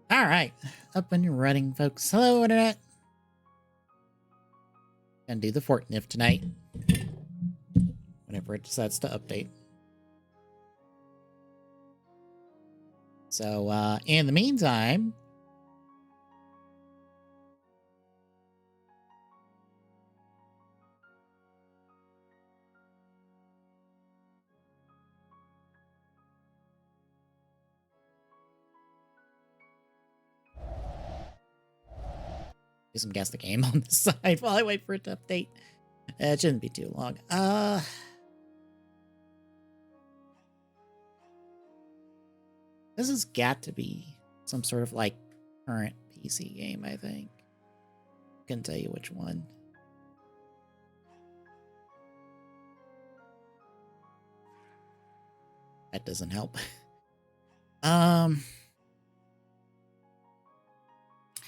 All right, up and running, folks. Hello, internet. Gonna do the Fortnife tonight. Whenever it decides to update. So, in the meantime, do some guess the game on this side while I wait for it to update. It shouldn't be too long. This has got to be some sort of like current PC game, I think. Couldn't tell you which one. That doesn't help. I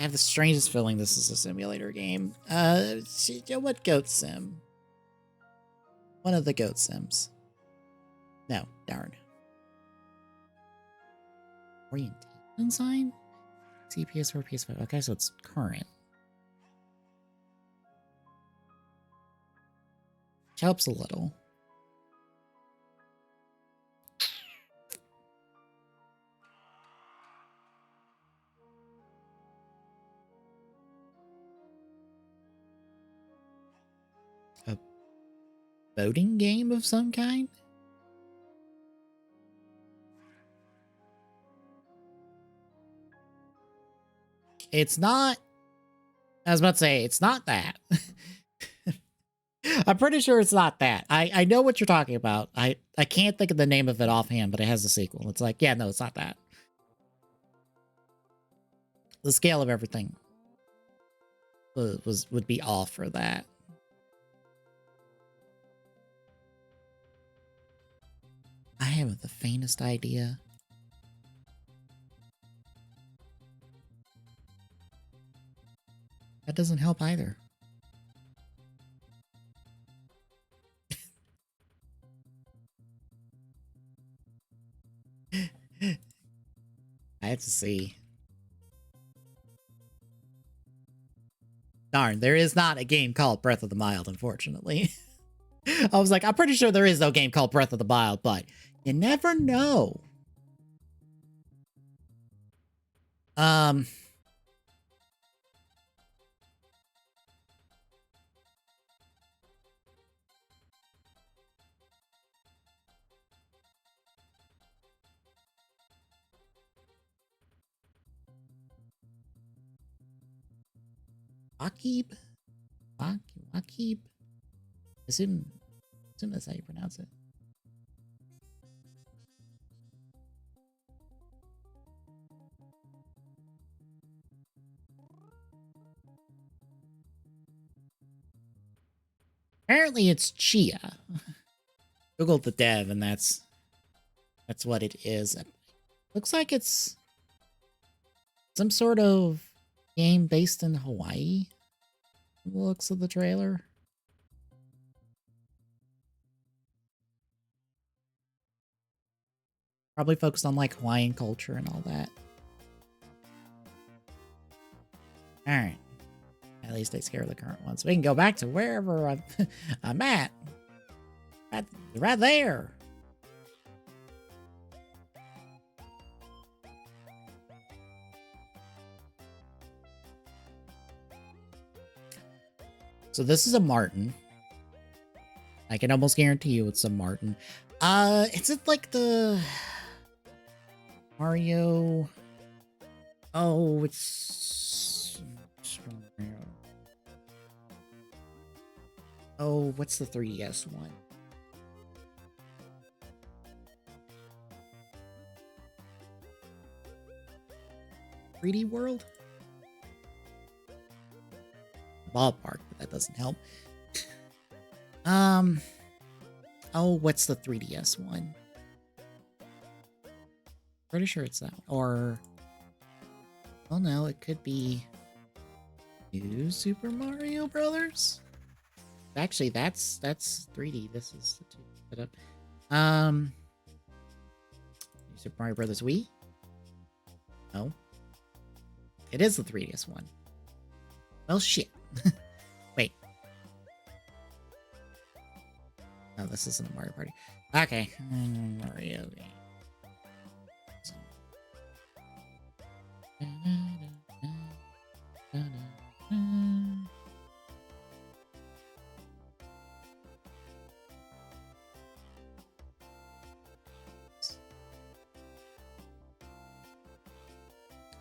have the strangest feeling this is a simulator game. What goat sim? One of the goat sims. No, darn. Orientation sign? PS4, PS5. Okay, so it's current. Which helps a little. A boating game of some kind? It's not. I was about to say, it's not that. I'm pretty sure it's not that. I know what you're talking about. I can't think of the name of it offhand, but it has a sequel. It's like, yeah, no, it's not that. The scale of everything would be off for that. I haven't the faintest idea. That doesn't help either. I have to see. Darn, there is not a game called Breath of the Wild, unfortunately. I was like, I'm pretty sure there is no game called Breath of the Wild, but you never know. Wakib? Wakib? Assume that's how you pronounce it. Apparently it's Chia. Googled the dev, and that's what it is. Looks like it's some sort of game based in Hawaii. From the looks of the trailer. Probably focused on like Hawaiian culture and all that. Alright. At least takes care of the current ones. We can go back to wherever I'm at. Right there. So this is a Martin. I can almost guarantee you it's a Martin. Is it like the Mario? Oh, it's oh, what's the 3DS one? "3D World"? Ballpark, but that doesn't help. Oh, what's the 3DS one? Pretty sure it's that one. Or, oh no, it could be New Super Mario Brothers. Actually, that's 3D. This is the 2 setup. New Super Mario Brothers Wii. No, it is the 3DS one. Well, shit. Wait. No, this isn't a Mario Party. Okay. Mario game.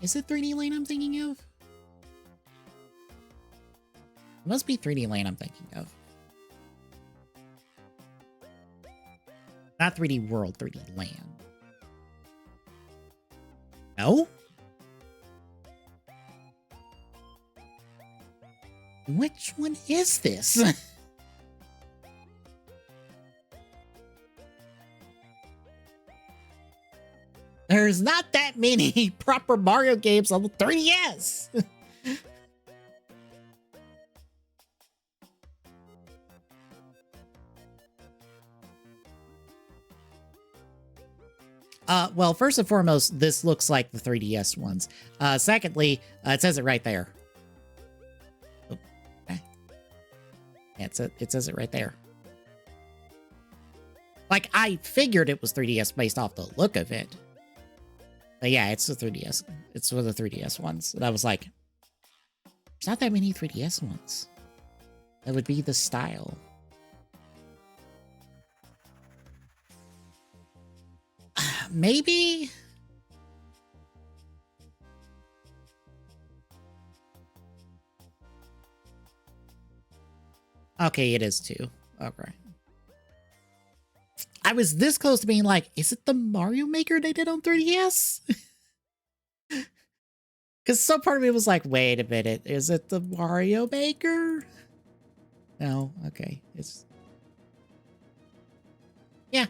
Is it 3D Lane I'm thinking of? It must be 3D Lane I'm thinking of. Not 3D World, 3D Land. No? Which one is this? There's not that many proper Mario games on the 3DS. Well, first and foremost, this looks like the 3DS ones. Secondly, it says it right there. Oh, okay. Yeah, it says it right there. Like, I figured it was 3DS based off the look of it. But yeah, it's the 3DS. It's for the 3DS ones. And I was like, there's not that many 3DS ones. That would be the style. Maybe? Okay, it is 2. Okay. I was this close to being like, is it the Mario Maker they did on 3DS? Because some part of me was like, wait a minute, is it the Mario Maker? No, okay. It's... yeah.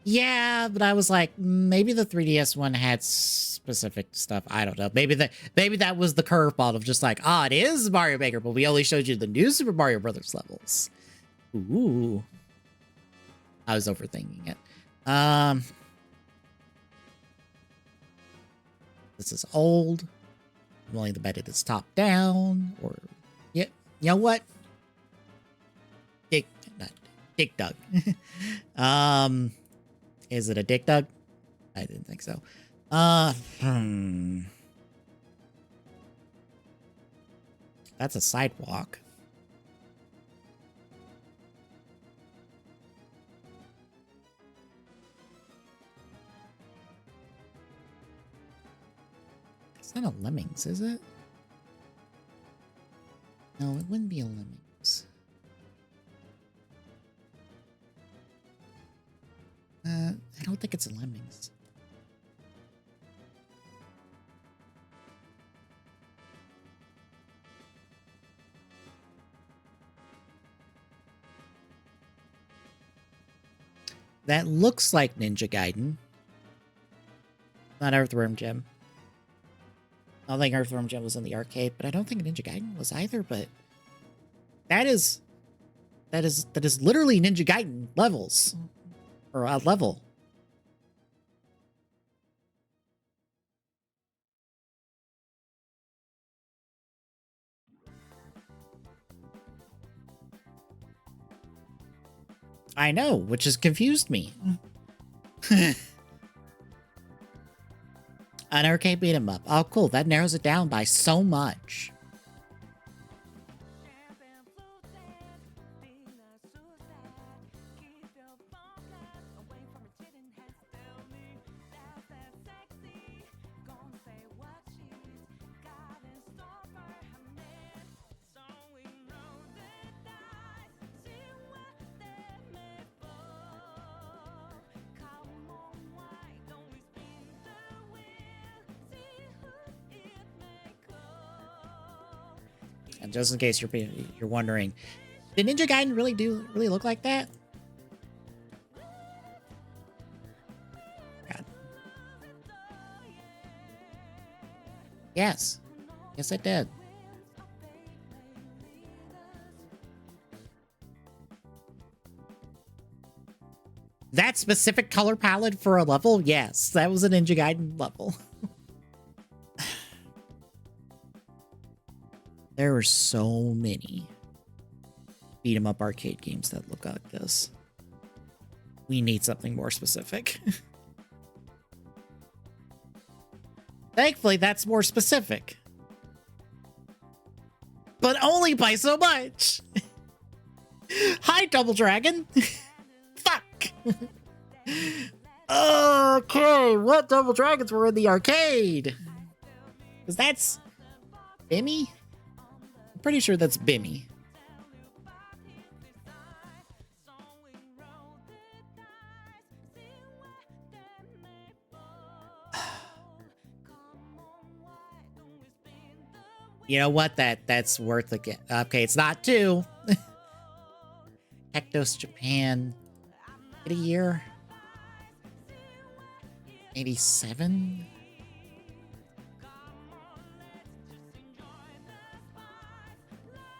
Yeah, but I was like, maybe the 3DS one had specific stuff. I don't know. Maybe that was the curveball of just like, ah, it is Mario Maker, but we only showed you the new Super Mario Brothers levels. Ooh. I was overthinking it. This is old. I'm willing to bet it is top down, or yeah, you know what? Dick Dug. Is it a Dick Dug? I didn't think so. That's a sidewalk. It's not a Lemmings, is it? No, it wouldn't be a Lemmings. I don't think it's a Lemmings. That looks like Ninja Gaiden. Not Earthworm Jim. I don't think Earthworm Jim was in the arcade, but I don't think Ninja Gaiden was either, but that is literally Ninja Gaiden levels. Or a level. I know, which has confused me. An arcade beat 'em up. Oh, cool. That narrows it down by so much. And just in case you're wondering, did Ninja Gaiden really look like that? God. Yes. Yes, it did. That specific color palette for a level? Yes, that was a Ninja Gaiden level. There are so many beat 'em up arcade games that look like this. We need something more specific. Thankfully, that's more specific. But only by so much. Hi, Double Dragon. Fuck. Okay, what Double Dragons were in the arcade? Because that's Bimmy? I'm pretty sure that's Bimmy. You know what? That's worth it. Okay, it's not 2. Hectos Japan. Get a year. 87?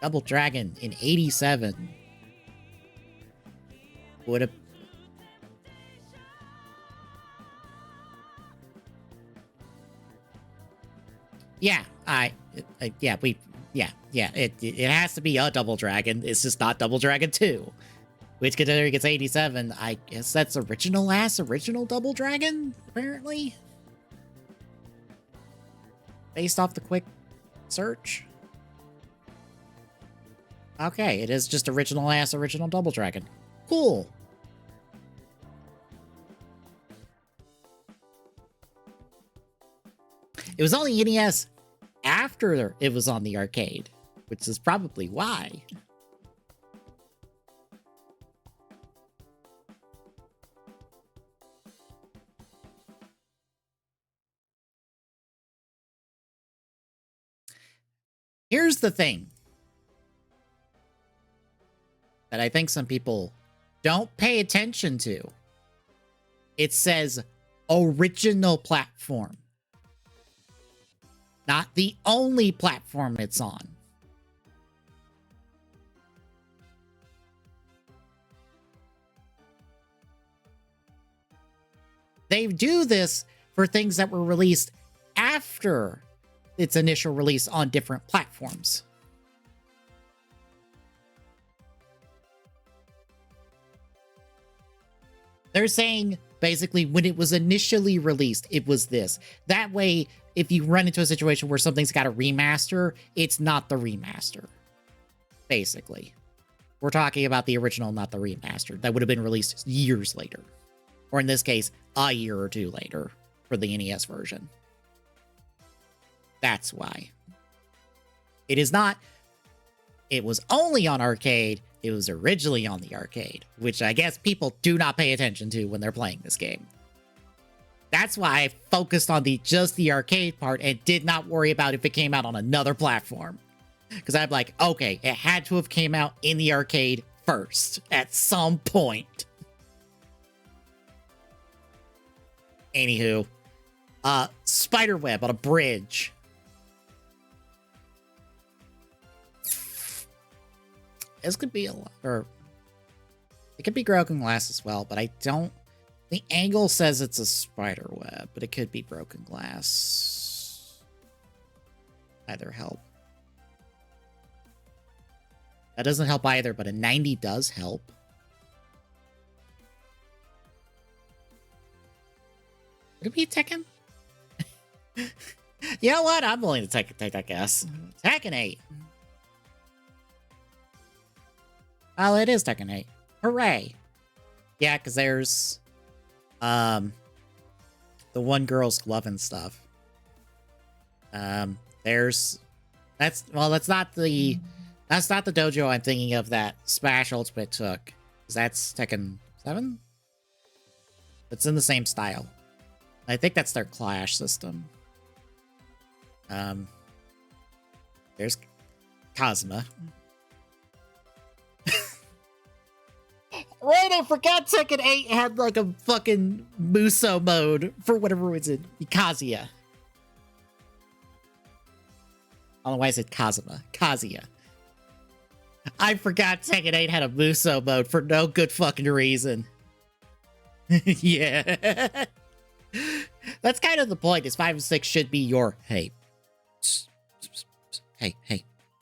Double Dragon in 87. Would have. Yeah, it has to be a Double Dragon. It's just not Double Dragon 2. Which, considering it's 87, I guess that's original Double Dragon, apparently. Based off the quick search. Okay, it is just original Double Dragon. Cool. It was only NES after it was on the arcade, which is probably why. Here's the thing that I think some people don't pay attention to. It says original platform. Not the only platform it's on. They do this for things that were released after its initial release on different platforms. They're saying, basically, when it was initially released, it was this. That way, if you run into a situation where something's got a remaster, it's not the remaster. Basically. We're talking about the original, not the remaster. That would have been released years later. Or in this case, a year or two later for the NES version. That's why. It is not it was only on arcade. It was originally on the arcade, which I guess people do not pay attention to when they're playing this game. That's why I focused on just the arcade part and did not worry about if it came out on another platform. Because I'm like, okay, it had to have came out in the arcade first at some point. Anywho, spiderweb on a bridge. This could be or it could be broken glass as well, but I don't. The angle says it's a spider web, but it could be broken glass. Either help. That doesn't help either, but a 90 does help. Would it be Tekken? You know what? I'm willing to take that guess. Tekken 8. Oh, it is Tekken 8. Hooray. Yeah, because there's the one girl's glove and stuff. That's not the dojo I'm thinking of that Smash Ultimate took. Because that's Tekken 7? It's in the same style. I think that's their clash system. There's Kazuma. Right, I forgot Tekken 8 had like a fucking Muso mode for whatever reason. Kazuya. I don't know why I said Kazuma. Kazuya. I forgot Tekken 8 had a Muso mode for no good fucking reason. Yeah. That's kind of the point, is 5 and 6 should be your, hey,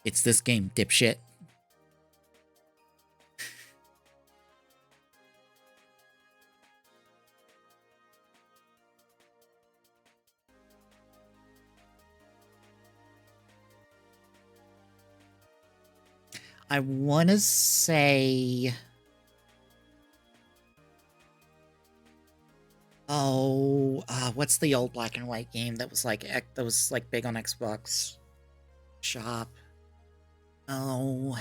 it's this game, dipshit. I want to say... what's the old black and white game that was like big on Xbox Shop? Oh,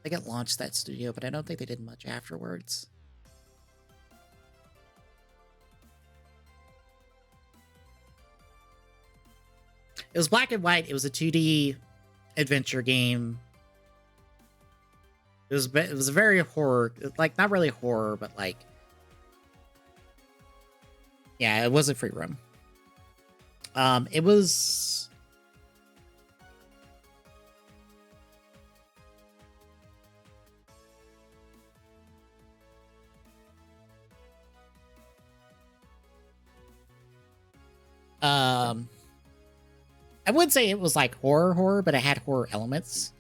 they got launched that studio, but I don't think they did much afterwards. It was black and white. It was a 2D adventure game. It was a very horror, like not really horror, but like. Yeah, it wasn't free roam. It was... I wouldn't say it was like horror, but it had horror elements.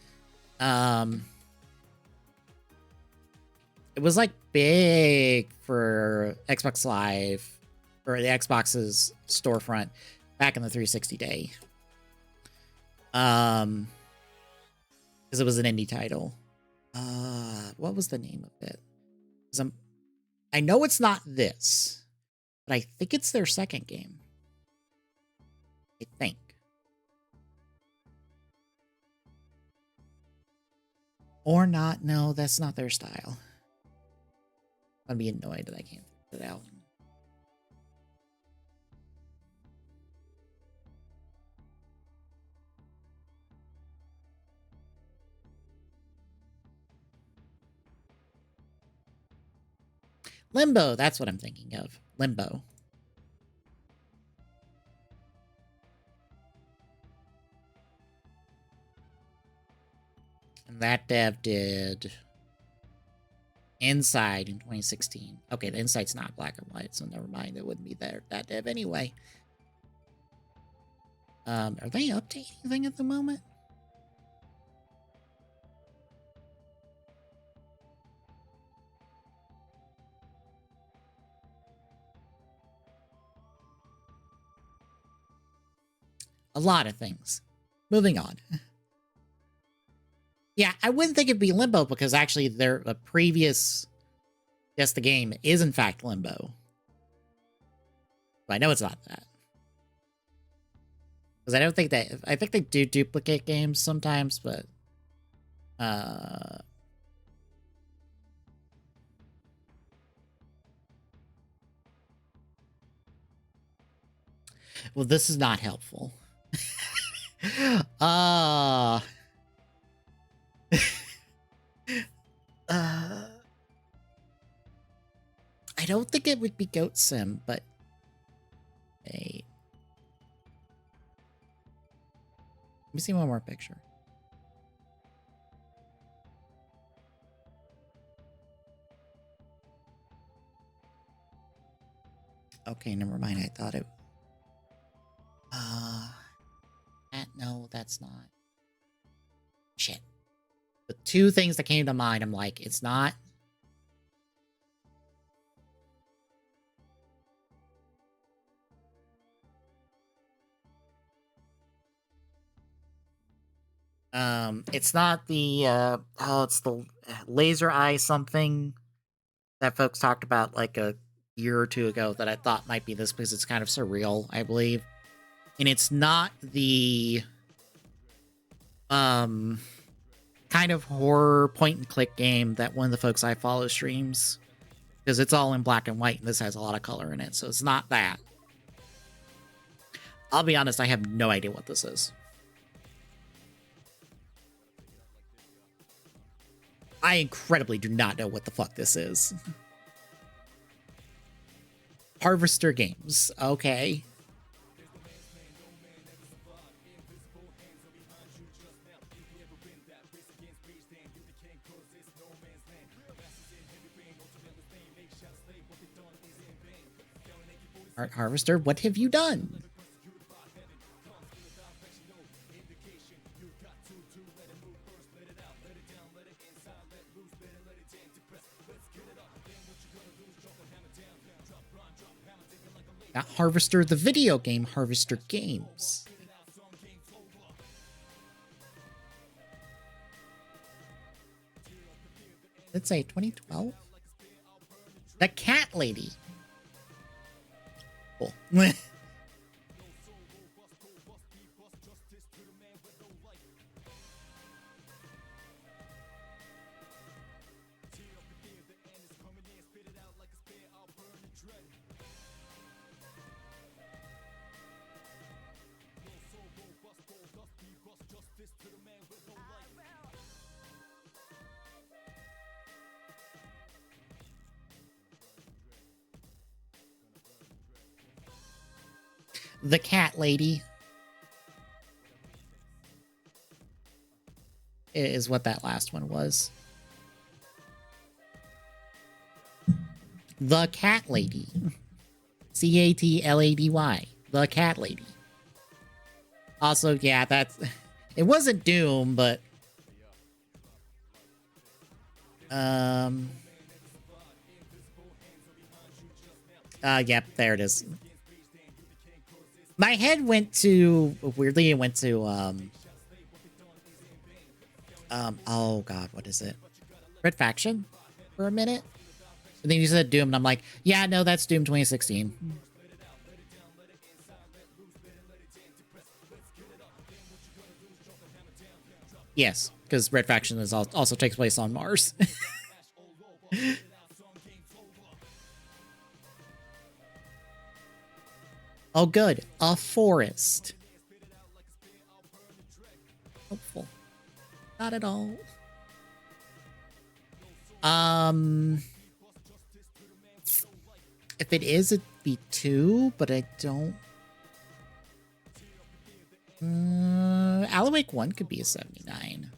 It was like big for Xbox Live, or the Xbox's storefront back in the 360 day. Because it was an indie title. What was the name of it? I know it's not this, but I think it's their second game. I think. Or not. No, that's not their style. I'm being annoyed that I can't figure it out. Limbo, that's what I'm thinking of. Limbo. And that dev did Inside in 2016. Okay, the Inside's not black and white, so never mind. It wouldn't be that dev anyway. Are they updating anything at the moment? A lot of things. Moving on. Yeah, I wouldn't think it'd be Limbo because actually their previous Just the Game is in fact Limbo. But I know it's not that. Because I don't think I think they do duplicate games sometimes, but Uh... Well, this is not helpful. uh... I don't think it would be Goat Sim, but... Hey. Let me see one more picture. Okay, never mind. I thought it... no, that's not... Shit. The two things that came to mind, I'm like, it's not... It's not the, it's the laser eye something that folks talked about like a year or two ago that I thought might be this because it's kind of surreal, I believe. And it's not the, kind of horror point and click game that one of the folks I follow streams. Because it's all in black and white and this has a lot of color in it, so it's not that. I'll be honest, I have no idea what this is. I incredibly do not know what the fuck this is. Harvester Games. Okay. Art Harvester, what have you done? Not Harvester the video game, Harvester Games. Let's say 2012. The Cat Lady. Cool. The Cat Lady is what that last one was. The Cat Lady. CATLADY. The Cat Lady. Also, yeah, that's... It wasn't Doom, but... Yep, there it is. My head went to... Weirdly, it went to, oh god, what is it? Red Faction? For a minute? And then you said Doom, and I'm like, yeah, no, that's Doom 2016. Yes, because Red Faction is also takes place on Mars. Oh, good. A forest. Hopeful. Not at all. If it is, it'd be 2, but I don't... Alan Wake 1 could be a 79.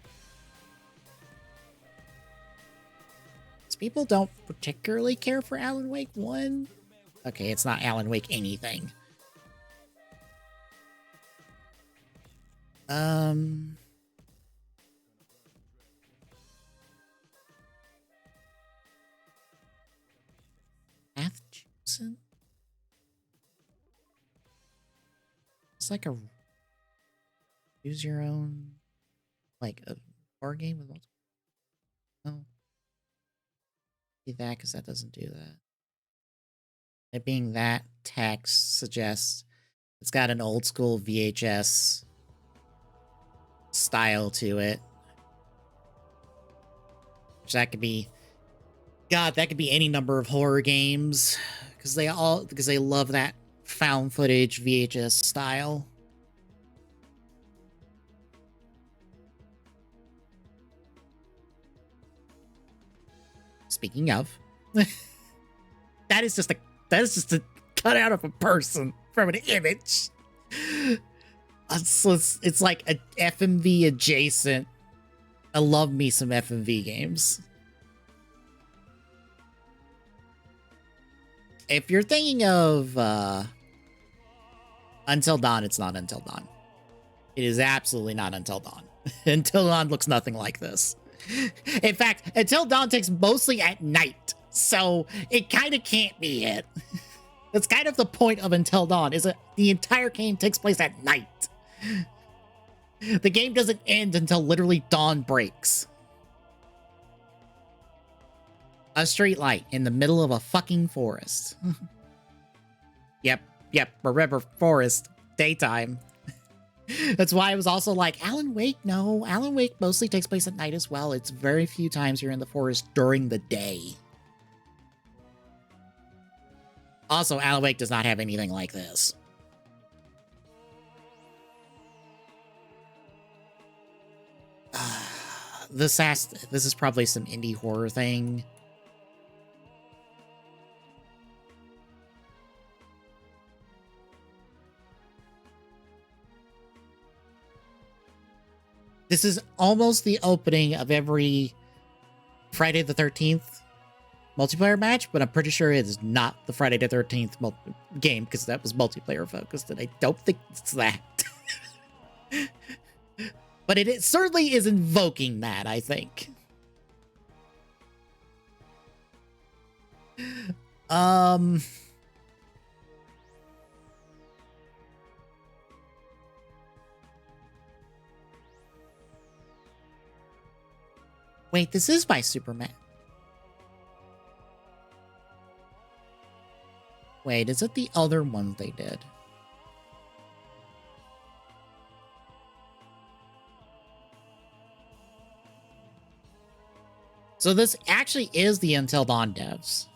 People don't particularly care for Alan Wake 1. Okay, it's not Alan Wake anything. Path chosen? It's like a choose your own, like a bar game with multiple. No. See that, because that doesn't do that. It being that text suggests it's got an old school VHS style to it. Which that could be, God, that could be any number of horror games, because they love that found footage VHS style. Speaking of, that is just a cutout of a person from an image. It's like a FMV adjacent. I love me some FMV games. If you're thinking of Until Dawn, it's not Until Dawn. It is absolutely not Until Dawn. Until Dawn looks nothing like this. In fact, Until Dawn takes mostly at night, so it kind of can't be it. That's kind of the point of Until Dawn, is that the entire game takes place at night. The game doesn't end until literally dawn breaks. A street light in the middle of a fucking forest. Yep, a river forest, daytime. That's why I was also like, Alan Wake, no. Alan Wake mostly takes place at night as well. It's very few times you're in the forest during the day. Also, Alan Wake does not have anything like this. This is probably some indie horror thing. This is almost the opening of every Friday the 13th multiplayer match, but I'm pretty sure it is not the Friday the 13th game, because that was multiplayer focused, and I don't think it's that. But it certainly is invoking that, I think. Wait, this is by Superman. Wait, is it the other one they did? So this actually is the Until Dawn devs.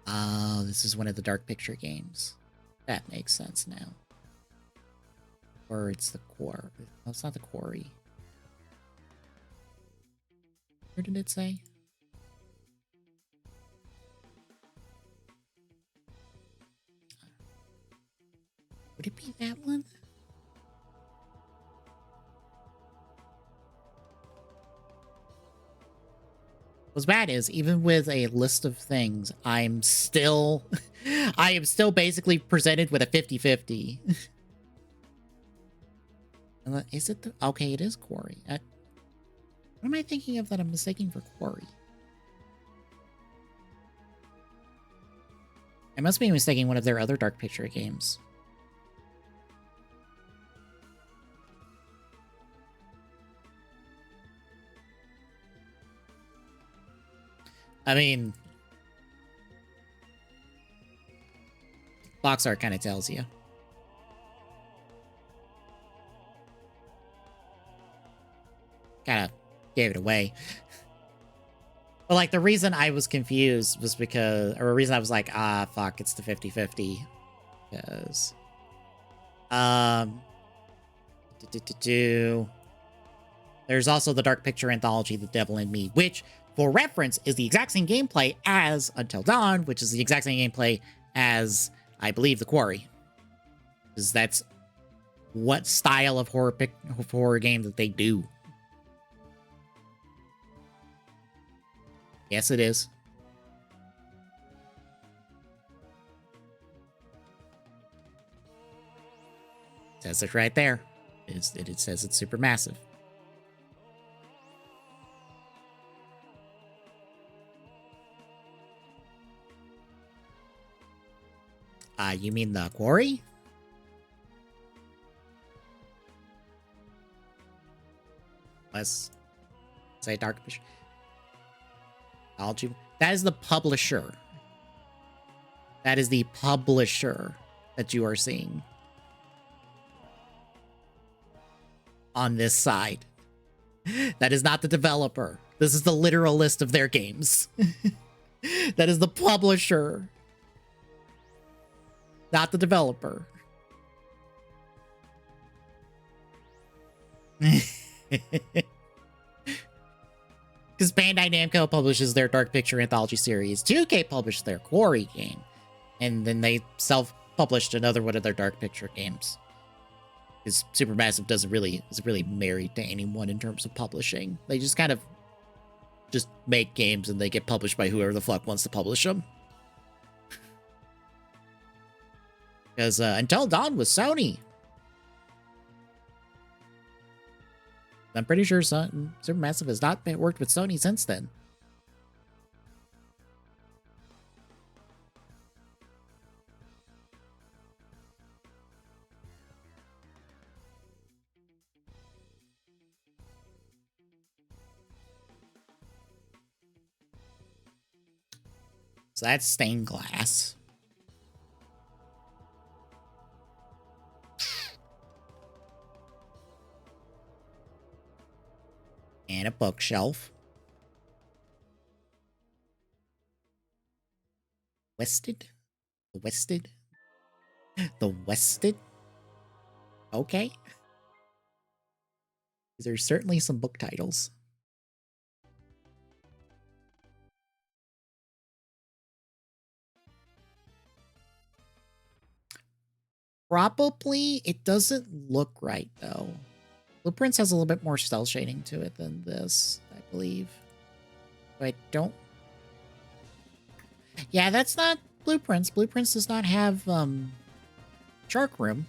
Oh, this is one of the Dark Picture games. That makes sense now. Or it's the Quarry. No, it's not the Quarry. Where did it say? Would it be that one? What's bad is, even with a list of things, I am still basically presented with a 50-50. Is it the... Okay, it is Quarry. What am I thinking of that I'm mistaking for Quarry? I must be mistaking one of their other Dark Picture games. I mean, box art kind of tells you. Kind of gave it away. But like, the reason I was confused was because, or the reason I was like, ah, fuck, it's the 50-50. Because, there's also the Dark Picture anthology, The Devil in Me, which, for reference, is the exact same gameplay as Until Dawn, which is the exact same gameplay as, I believe, The Quarry. Because that's what style of horror game that they do. Yes, it is. It says it right there. It says it's super massive. You mean the Quarry? Let's say Dark Picture. That is the publisher. That is the publisher that you are seeing on this side. That is not the developer. This is the literal list of their games. That is the publisher, not the developer. Because Bandai Namco publishes their Dark Picture Anthology series, 2K published their Quarry game, and then they self-published another one of their Dark Picture games. Because Supermassive isn't really married to anyone in terms of publishing. They just kind of just make games and they get published by whoever the fuck wants to publish them. Because Until Dawn was Sony. I'm pretty sure Supermassive has not worked with Sony since then. So that's stained glass. And a bookshelf. Wested? The Wested? The Wested? Okay. There's certainly some book titles. Probably, it doesn't look right, though. Blueprints has a little bit more cell shading to it than this, I believe. But I don't... Yeah, that's not Blueprints. Blueprints does not have, Shark Room.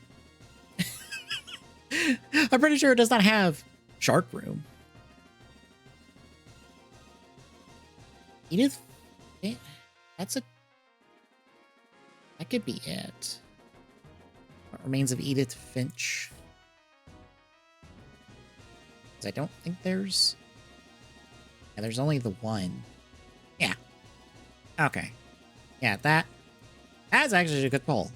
I'm pretty sure it does not have Shark Room. Edith... That's a... That could be it. What Remains of Edith Finch. I don't think there's... Yeah, there's only the one. Yeah. Okay. Yeah, that's actually a good poll.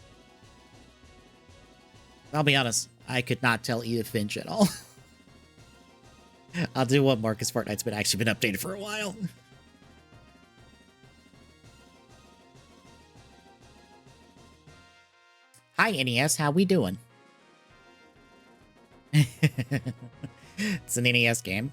I'll be honest, I could not tell Edith Finch at all. I'll do one more because Fortnite's actually been updated for a while. Hi, NES. How we doing? It's an NES game.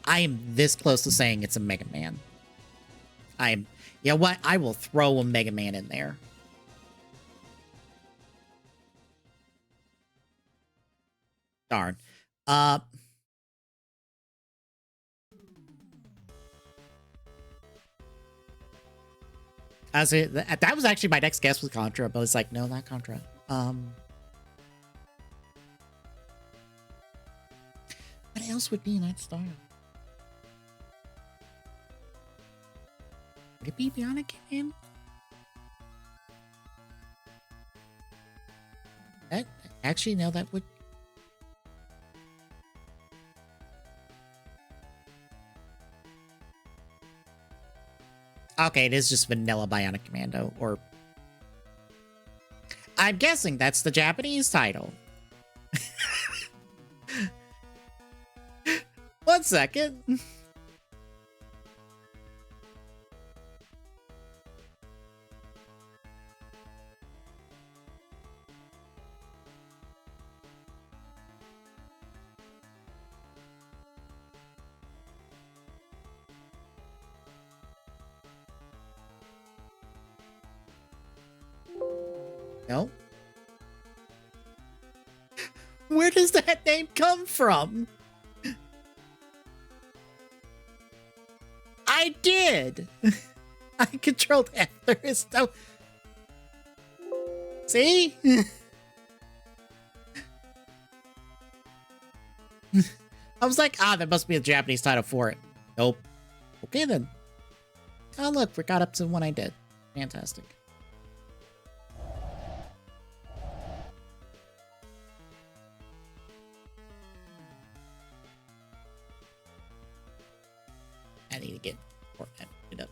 I am this close to saying it's a Mega Man. You know what? I will throw a Mega Man in there. Darn. That was actually my next guess was Contra, but it's like, no, not Contra. What else would be in that style? Would it be Bionic game? That actually, no, that would. Okay, it is just Vanilla Bionic Commando, or... I'm guessing that's the Japanese title. 1 second. No. Where does that name come from? I did. I controlled F. There is no... See? I was like, there must be a Japanese title for it. Nope. Okay, then. Oh, look, we got up to one I did. Fantastic. I need to get Fortnite it up.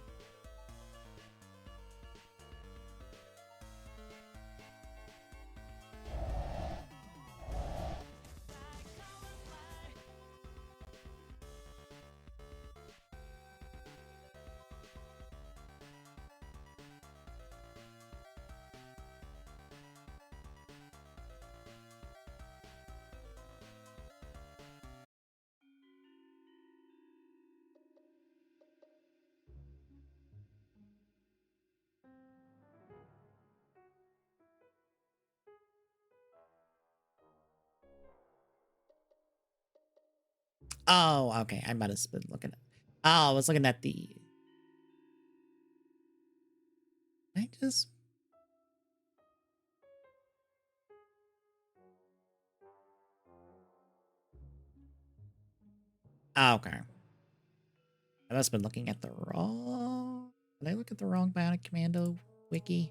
Oh, okay. I might have been looking at. Oh, I was looking at the. I just. Oh, okay. I must have been looking at the wrong. Did I look at the wrong Bionic Commando wiki?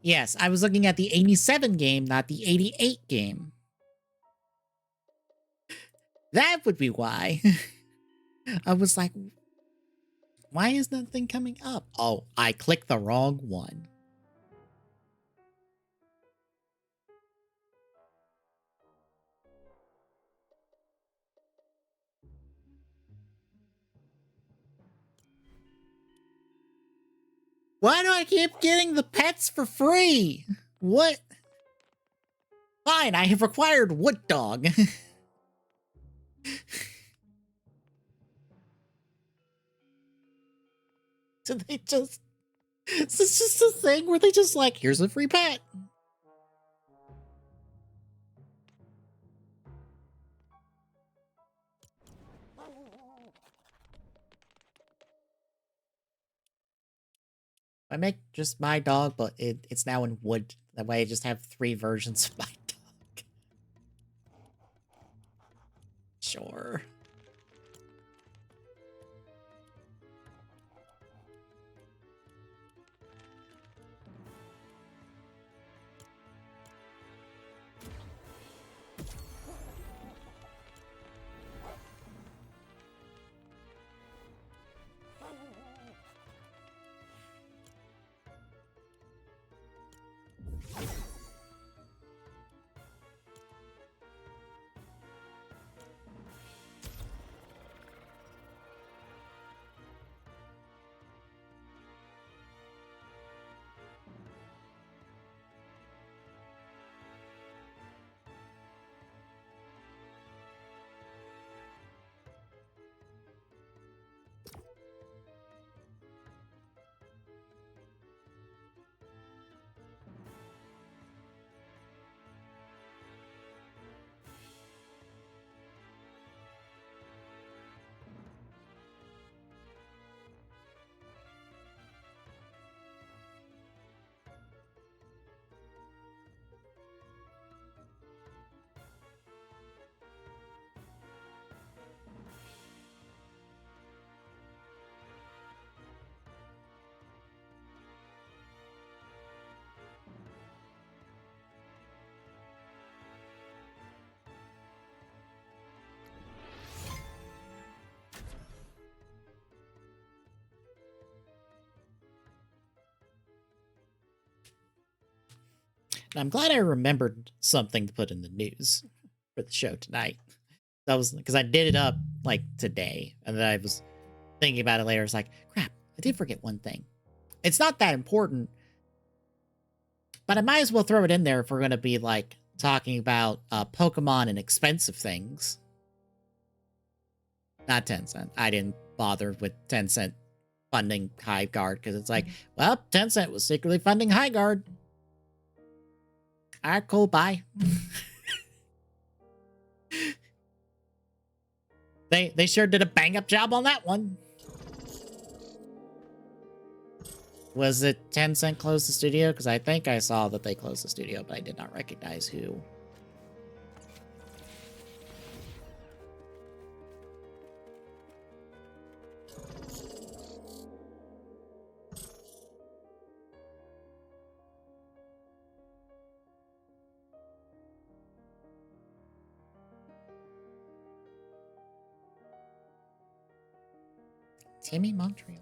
Yes, I was looking at the 87 game, not the 88 game. That would be why. I was like, why is that thing coming up? Oh, I clicked the wrong one. Why do I keep getting the pets for free? What? Fine, I have acquired Wood Dog. So they just... It's just a thing where they just like, here's a free pet. I make just my dog, but it's now in wood. That way I just have 3 versions of my dog. Sure. And I'm glad I remembered something to put in the news for the show tonight. That was because I did it up like today, and then I was thinking about it later. It's like, crap, I did forget one thing. It's not that important, but I might as well throw it in there if we're going to be like talking about Pokemon and expensive things. Not Tencent. I didn't bother with Tencent funding High Guard because it's like, well, Tencent was secretly funding High Guard. All right, cool, bye. They sure did a bang up job on that one. Was it Tencent closed the studio? Because I think I saw that they closed the studio, but I did not recognize who. Timmy Montreal.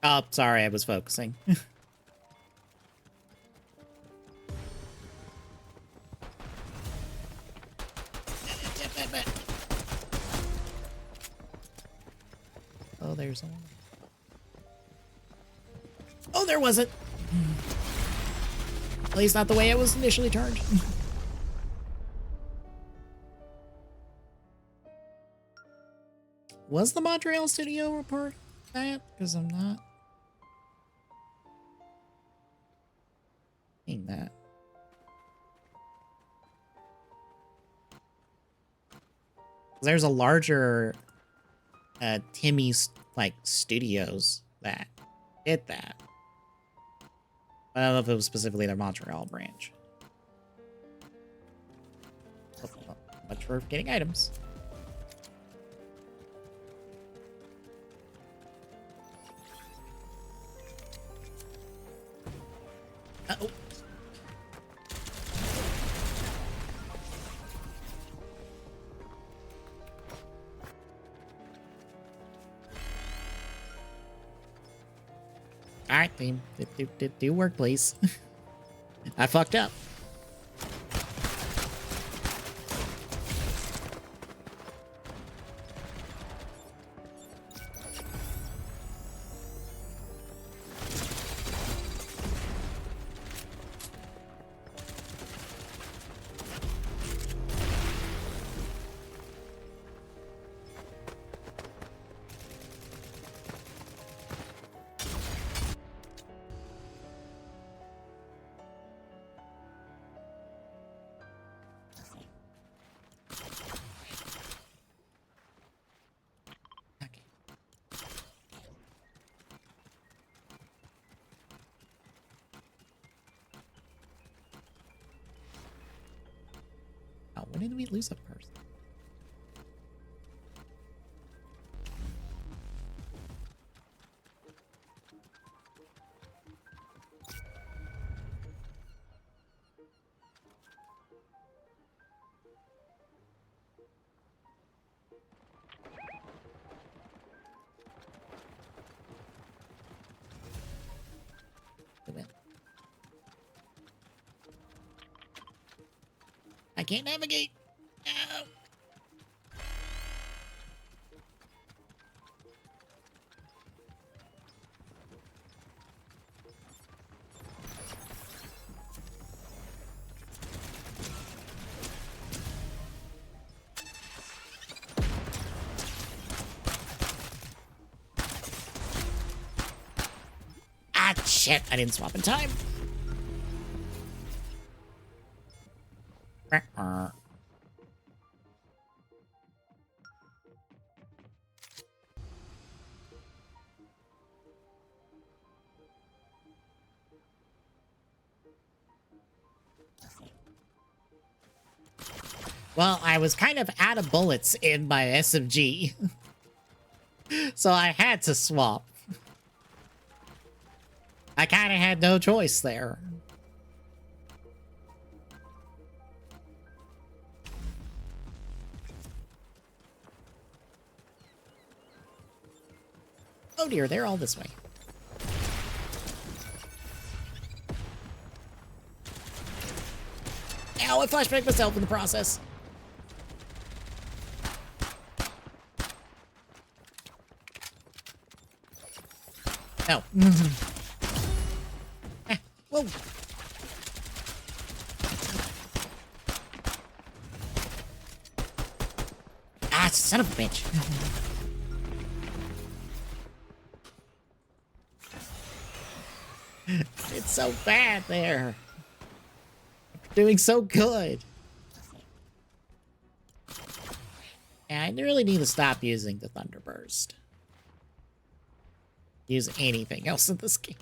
Oh, sorry, I was focusing. Oh, there's one. Oh, there wasn't. At least not the way it was initially charged. Was the Montreal studio report that? Because I'm not seeing that. There's a larger Timmy's like studios that did that. I don't know if it was specifically their Montreal branch. Oh, much for getting items. Uh-oh. All right, team. Do work, please. I fucked up. Oh, when did we lose a person? I can't navigate. No. Ah, shit. I didn't swap in time. Well, I was kind of out of bullets in my SMG. So I had to swap. I kind of had no choice there. Oh dear, they're all this way. Ow, I flashbanged myself in the process. No. Whoa. Ah, son of a bitch. It's so bad there. Doing so good. Yeah, I really need to stop using the Thunderburst. Use anything else in this game.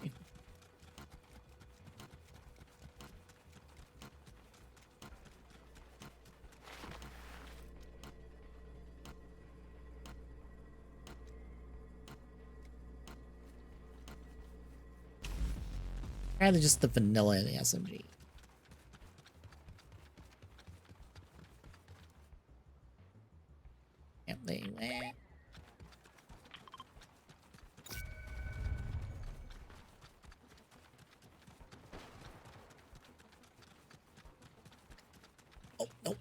Rather just the vanilla in the SMG. Yep, they went. Oh, nope.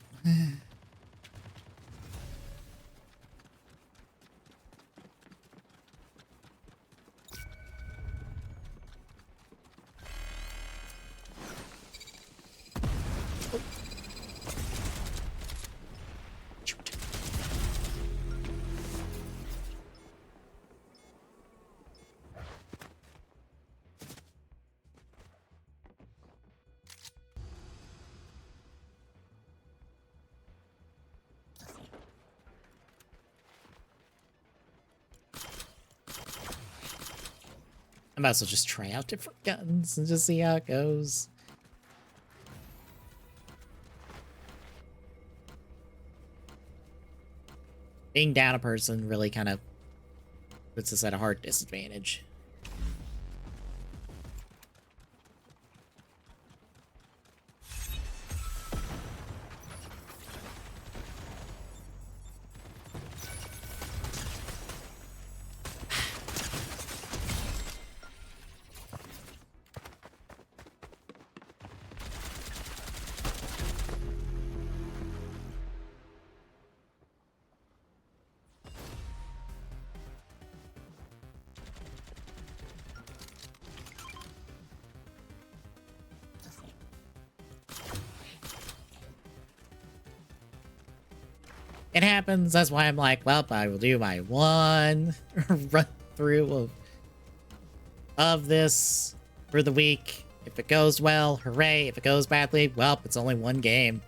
I might as well just try out different guns and just see how it goes. Being down a person really kind of puts us at a hard disadvantage. It happens. That's why I'm like, well, I will do my one run through of this for the week. If it goes well, hooray. If it goes badly, well, it's only one game.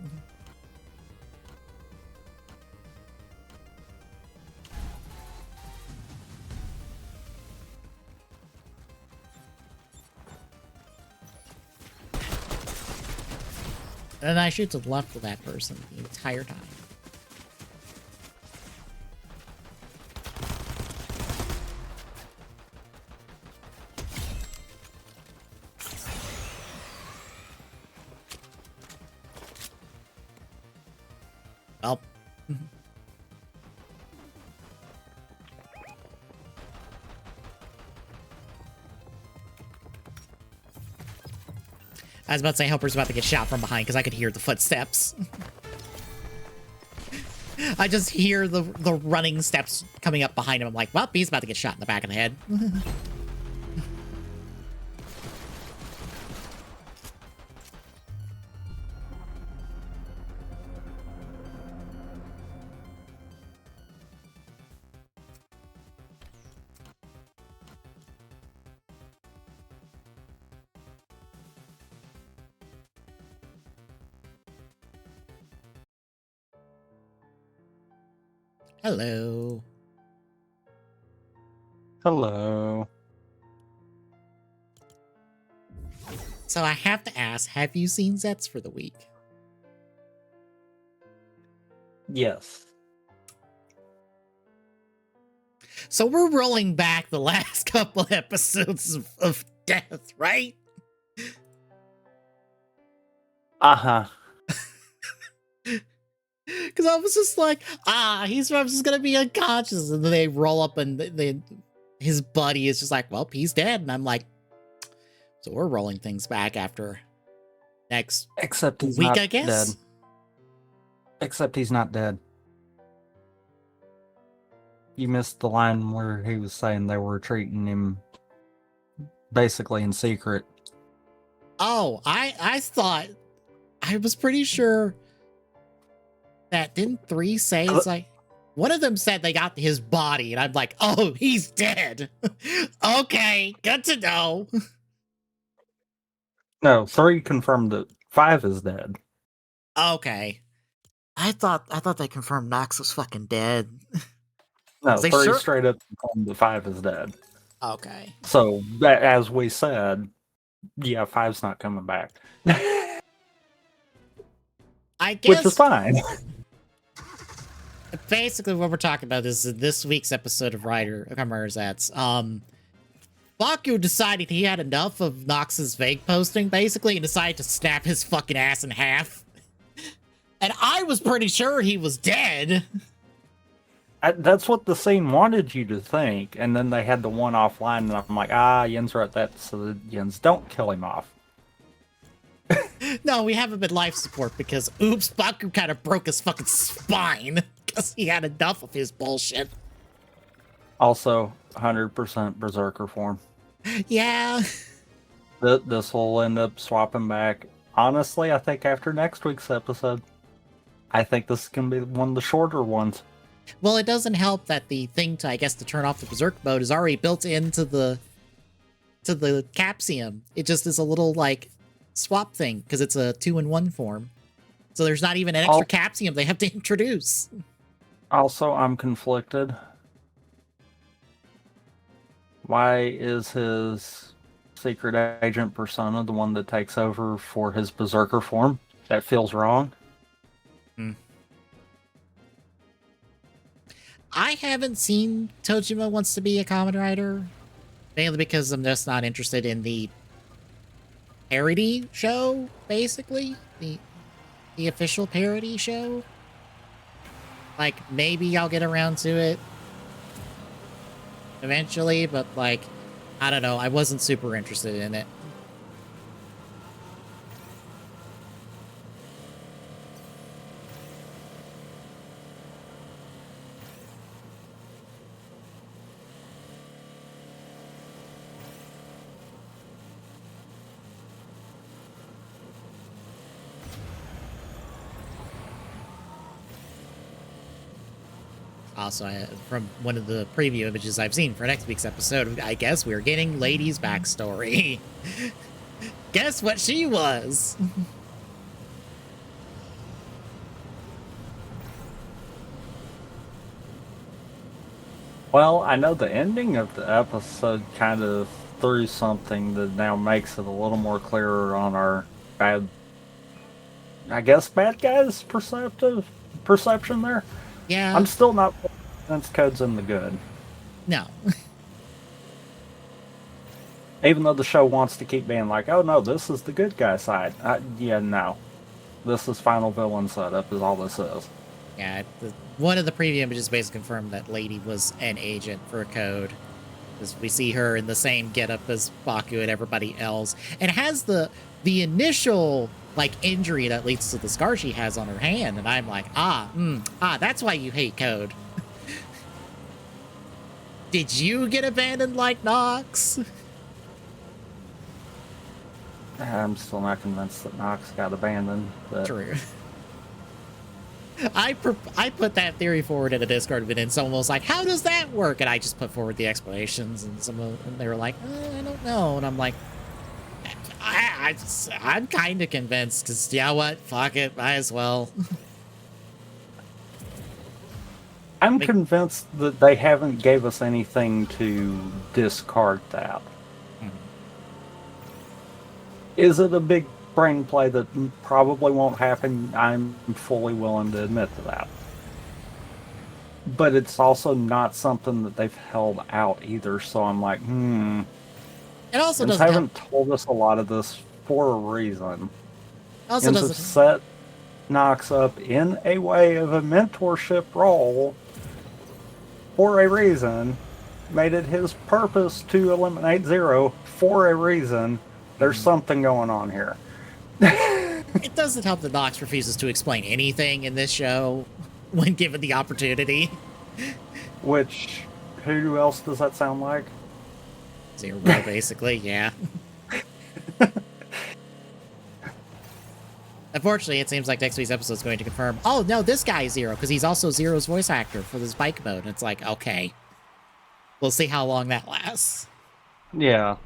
And I shoot to the left of that person the entire time. Well. I was about to say Helper's about to get shot from behind because I could hear the footsteps. I just hear the running steps coming up behind him. I'm like, well, he's about to get shot in the back of the head. Hello. Hello. So I have to ask, have you seen Zets for the week? Yes. So we're rolling back the last couple episodes of death, right? Uh-huh. Because I was just like, he's just gonna be unconscious, and then they roll up, and his buddy is just like, well, he's dead, and I'm like, so we're rolling things back after next Except he's week, not I guess. dead. Except he's not dead. You missed the line where he was saying they were treating him basically in secret. Oh, I thought, I was pretty sure that didn't 3 say it's like, one of them said they got his body, and I'm like, oh, he's dead. Okay, good to know. No, 3 confirmed that 5 is dead. Okay. I thought they confirmed Knox was fucking dead. No, They 3 sure- straight up confirmed that 5 is dead. Okay. So, as we said, yeah, 5's not coming back. I guess, which is fine. Basically, what we're talking about is this week's episode of Ersatz. Baku decided he had enough of Nox's vague posting, basically, and decided to snap his fucking ass in half. And I was pretty sure he was dead. That's what the scene wanted you to think, and then they had the one offline, and I'm like, Jens wrote that so that Jens don't kill him off. No, we haven't been life support because, oops, Baku kind of broke his fucking spine because he had enough of his bullshit. Also, 100% Berserker form. Yeah. This will end up swapping back. Honestly, I think after next week's episode, I think this is going to be one of the shorter ones. Well, it doesn't help that the thing to turn off the Berserk mode is already built into the Capsium. It just is a little, swap thing, because it's a 2-in-1 form. So there's not even an extra Capsium they have to introduce. Also, I'm conflicted. Why is his secret agent persona the one that takes over for his Berserker form? That feels wrong. I haven't seen Tojima Wants to Be a Kamen Rider, mainly because I'm just not interested in the parody show, basically. The official parody show. Maybe I'll get around to it eventually, but, I don't know. I wasn't super interested in it. Also, from one of the preview images I've seen for next week's episode, I guess we're getting Lady's backstory. Guess what she was? Well, I know the ending of the episode kind of threw something that now makes it a little more clearer on our bad guy's perception there. Yeah. I'm still not convinced Code's in the good. No. Even though the show wants to keep being like, oh no, this is the good guy side. No. This is final villain setup is all this is. Yeah, one of the preview images basically confirmed that Lady was an agent for Code. Because we see her in the same getup as Baku and everybody else. And has the initial, injury that leads to the scar she has on her hand. And I'm like, that's why you hate Code. Did you get abandoned like Nox? I'm still not convinced that Nox got abandoned. But... True. I put that theory forward in a Discord, but then someone was like, how does that work? And I just put forward the explanations, and they were like, I don't know. And I'm like, I'm kind of convinced, because, you know what? Fuck it. Might as well. I'm convinced that they haven't gave us anything to discard that. Mm-hmm. Is it a big brain play that probably won't happen? I'm fully willing to admit to that. but it's also not something that they've held out either. So I'm like, It also Imps doesn't help. haven't told us a lot of this for a reason. Also Imps have doesn't. set Nox up in a way of a mentorship role for a reason, made it his purpose to eliminate Zero for a reason. There's something going on here. It doesn't help that Nox refuses to explain anything in this show when given the opportunity. Which, who else does that sound like? Zero, basically, yeah. Unfortunately, it seems like next week's episode is going to confirm, oh, no, this guy is Zero, because he's also Zero's voice actor for this bike mode. And it's like, okay. We'll see how long that lasts. Yeah.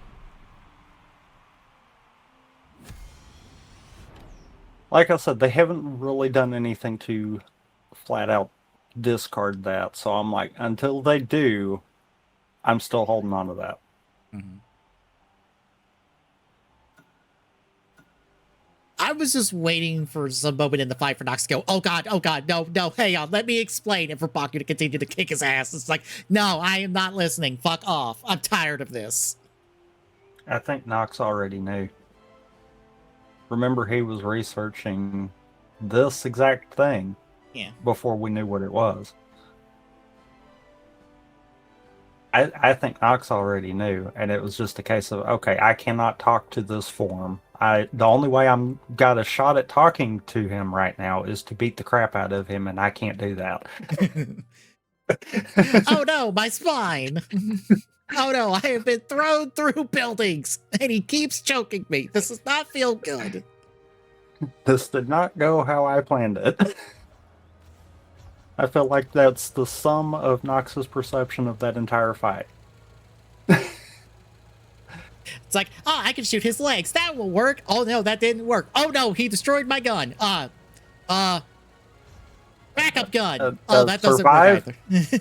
Like I said, they haven't really done anything to flat out discard that. So I'm like, until they do, I'm still holding on to that. I was just waiting for some moment in the fight for Nox to go, oh god, no, hang on, let me explain, and for Baku to continue to kick his ass. It's like, no, I am not listening. Fuck off. I'm tired of this. I think Nox already knew. Remember, he was researching this exact thing before we knew what it was. I think Nox already knew, and it was just a case of, okay, I cannot talk to this form. The only way I'm got a shot at talking to him right now is to beat the crap out of him, and I can't do that. Oh no, my spine. Oh no, I have been thrown through buildings, and he keeps choking me. This does not feel good. This did not go how I planned it. I feel like that's the sum of Nox's perception of that entire fight. It's like, oh, I can shoot his legs. That will work. Oh no, that didn't work. Oh no, he destroyed my gun. Backup gun. Oh, that doesn't work either.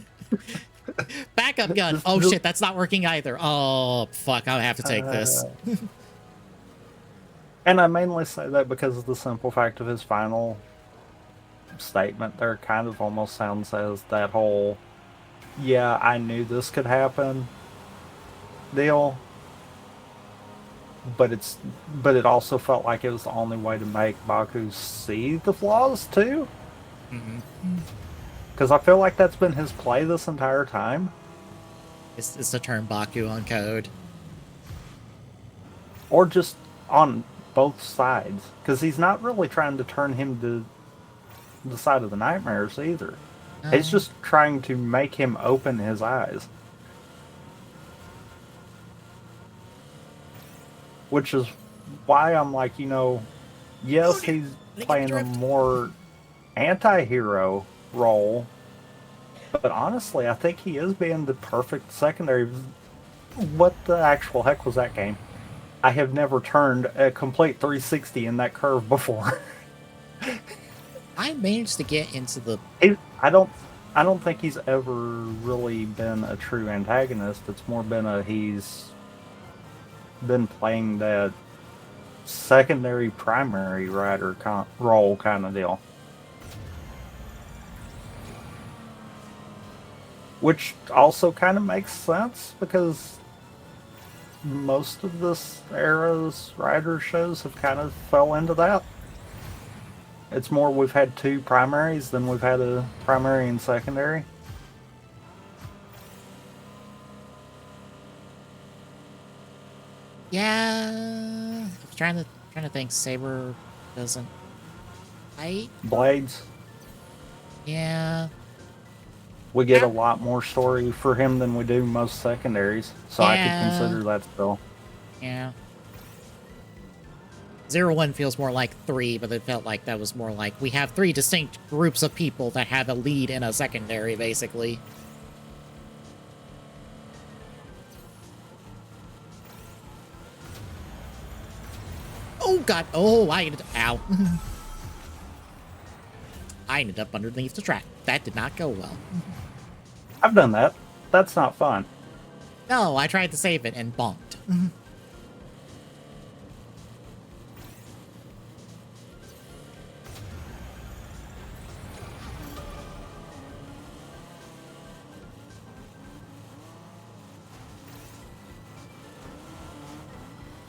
Backup gun. Oh shit, that's not working either. Oh fuck, I'll have to take this. And I mainly say that because of the simple fact of his final statement there kind of almost sounds as that whole, yeah, I knew this could happen deal. But it also felt like it was the only way to make Baku see the flaws too. Because I feel like that's been his play this entire time. It's to turn Baku on code. Or just on both sides. Because he's not really trying to turn him to the side of the nightmares either. He's just trying to make him open his eyes. Which is why I'm like, yes, he's playing a more anti-hero role, but honestly, I think he is being the perfect secondary. What the actual heck was that game? I have never turned a complete 360 in that curve before. I managed to get into the... I don't think he's ever really been a true antagonist. It's more been he's been playing that secondary primary rider role kind of deal. Which also kind of makes sense because most of this era's rider shows have kind of fell into that. It's more we've had two primaries than we've had a primary and secondary. Yeah, I was trying to think. Saber doesn't fight. Blades. Yeah. We get a lot more story for him than we do most secondaries, so I could consider that still. Yeah. 0-1 feels more like 3, but it felt like that was more like we have 3 distinct groups of people that have a lead and a secondary, basically. Oh god! Oh, ow! I ended up underneath the track. That did not go well. I've done that. That's not fun. No, I tried to save it and bonked.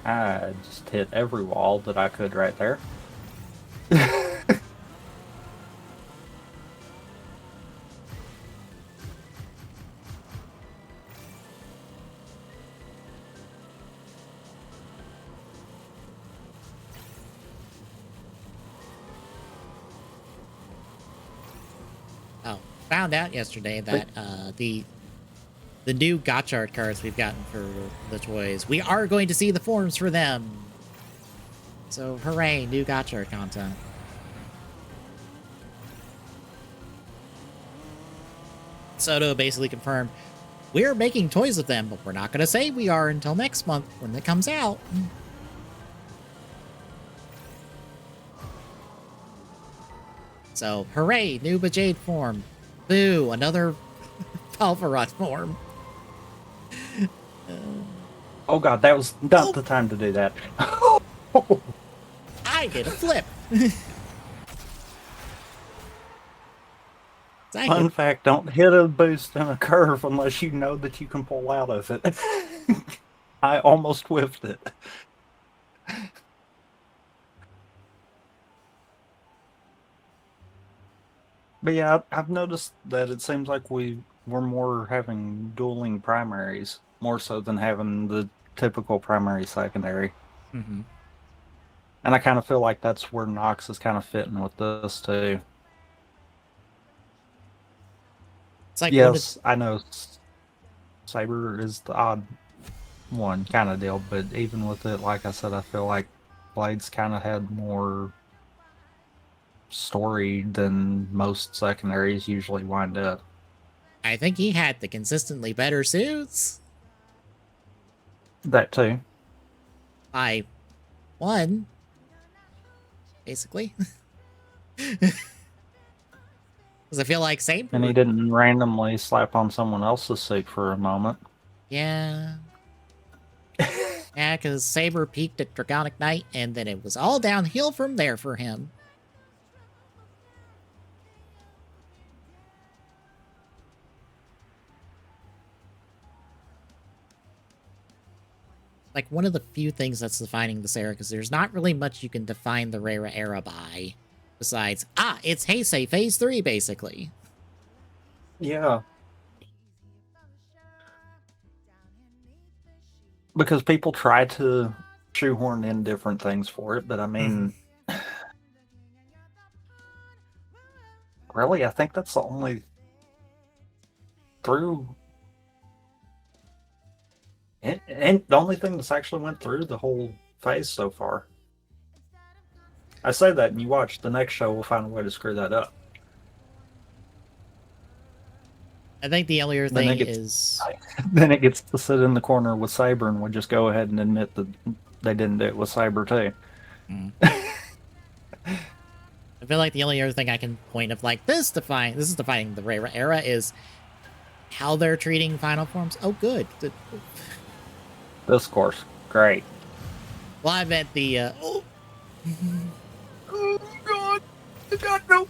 I just hit every wall that I could right there. Oh, found out yesterday that the new gotcha cards we've gotten for the toys, we are going to see the forms for them. So hooray, new gotcha content. Soto basically confirmed, we're making toys of them, but we're not going to say we are until next month when it comes out. So, hooray, new Bejade form. Boo, another Palvarot form. Oh god, that was not the time to do that. I did a flip. Fun fact, don't hit a boost in a curve unless you know that you can pull out of it. I almost whiffed it. But yeah, I've noticed that it seems like we're more having dueling primaries, more so than having the typical primary secondary. Mm-hmm. And I kind of feel like that's where Nox is kind of fitting with this too. It's like yes, I know Saber is the odd one kind of deal, but even with it, like I said, I feel like Blades kind of had more story than most secondaries usually wind up. I think he had the consistently better suits. That too. By one, basically. Because I feel like Saber. And he didn't randomly slap on someone else's suit for a moment. Yeah. Yeah, because Saber peaked at Dragonic Knight, and then it was all downhill from there for him. Like, one of the few things that's defining this era, because there's not really much you can define the Rara era by, besides, it's Heisei Phase 3, basically. Yeah. Because people try to shoehorn in different things for it, but I mean, really, I think that's the only through. And the only thing that's actually went through the whole phase so far. I say that, and you watch the next show, we'll find a way to screw that up. I think the only other thing is... Then it gets to sit in the corner with Saber, and we'll just go ahead and admit that they didn't do it with Saber, too. I feel like the only other thing I can point of, like, this is defining the Rara era is how they're treating final forms. Oh, good. This course. Great. Well, I meant the, oh, God. God, no.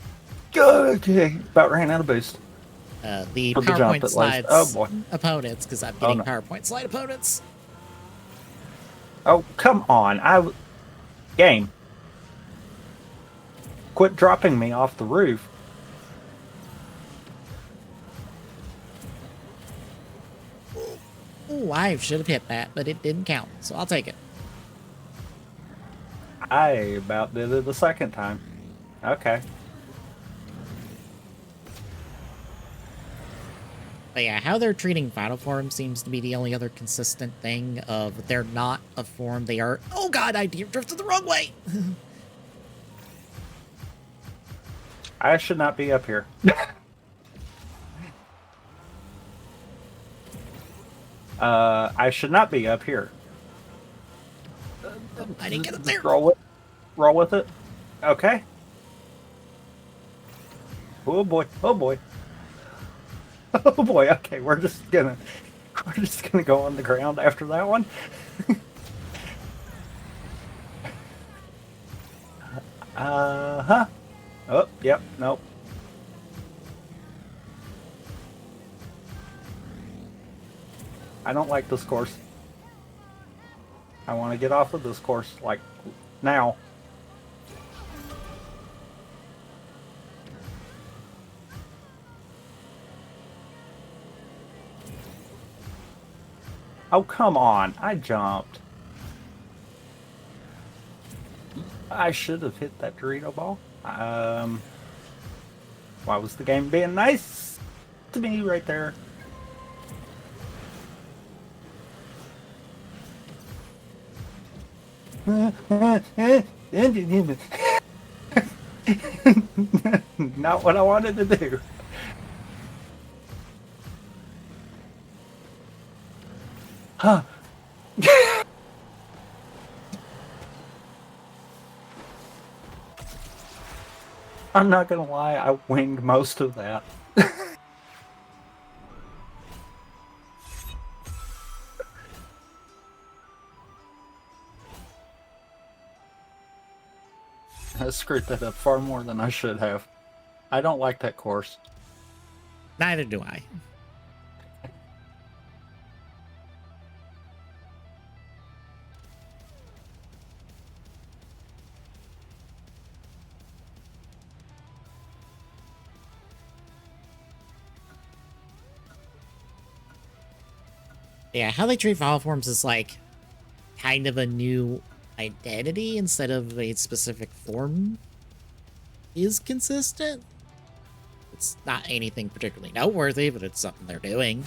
God, okay. About ran out of boost. The PowerPoint slides opponents, because I'm getting PowerPoint slide opponents. Oh, come on. Game. Quit dropping me off the roof. Ooh, I should have hit that, but it didn't count, so I'll take it. I about did it the second time. Okay. But yeah, how they're treating final form seems to be the only other consistent thing of they're not a form, they are... Oh god, I drifted the wrong way! I should not be up here. I should not be up here. I didn't get up there. Roll with it. Okay. Oh boy. Oh boy. Oh boy. Okay, we're just gonna go on the ground after that one. Uh-huh. Oh, yep, nope. I don't like this course. I want to get off of this course, like, now. Oh, come on. I jumped. I should have hit that Dorito ball. Why was the game being nice to me right there? Not what I wanted to do. Huh. I'm not gonna lie, I winged most of that. I screwed that up far more than I should have. I don't like that course. Neither do I. Yeah, how they treat Final Forms is like kind of a new identity instead of a specific form is consistent. It's not anything particularly noteworthy, but it's something they're doing.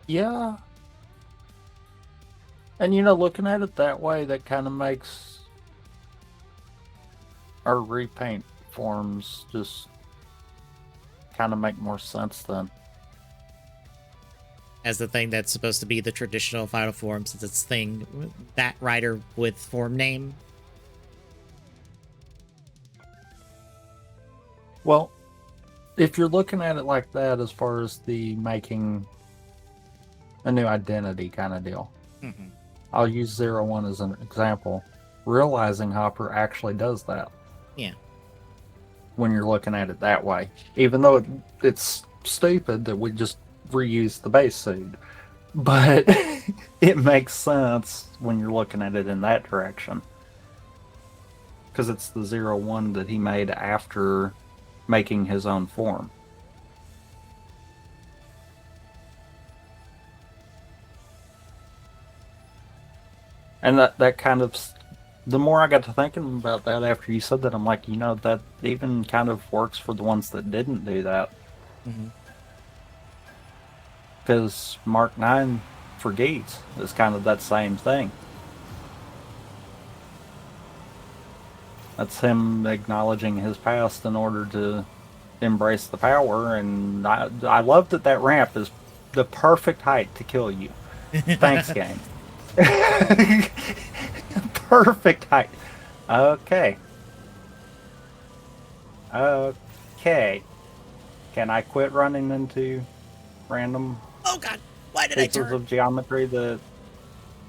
Yeah. And you know, looking at it that way, that kind of makes our repaint forms just kind of make more sense then. As the thing that's supposed to be the traditional Final Form, since it's thing that rider with form name. Well, if you're looking at it like that, as far as the making a new identity kind of deal, I'll use 01 as an example. Realizing Hopper actually does that. Yeah. When you're looking at it that way, even though it's stupid that we just reuse the base suit, but it makes sense when you're looking at it in that direction, because it's the 01 that he made after making his own form. And that kind of, the more I got to thinking about that after you said that, I'm like, you know, that even kind of works for the ones that didn't do that. Because Mark 9 for Geats is kind of that same thing. That's him acknowledging his past in order to embrace the power, and I love that ramp is the perfect height to kill you. Thanks, game. Perfect height. Okay. Okay. Can I quit running into random Oh god, why did I pieces turn? of geometry that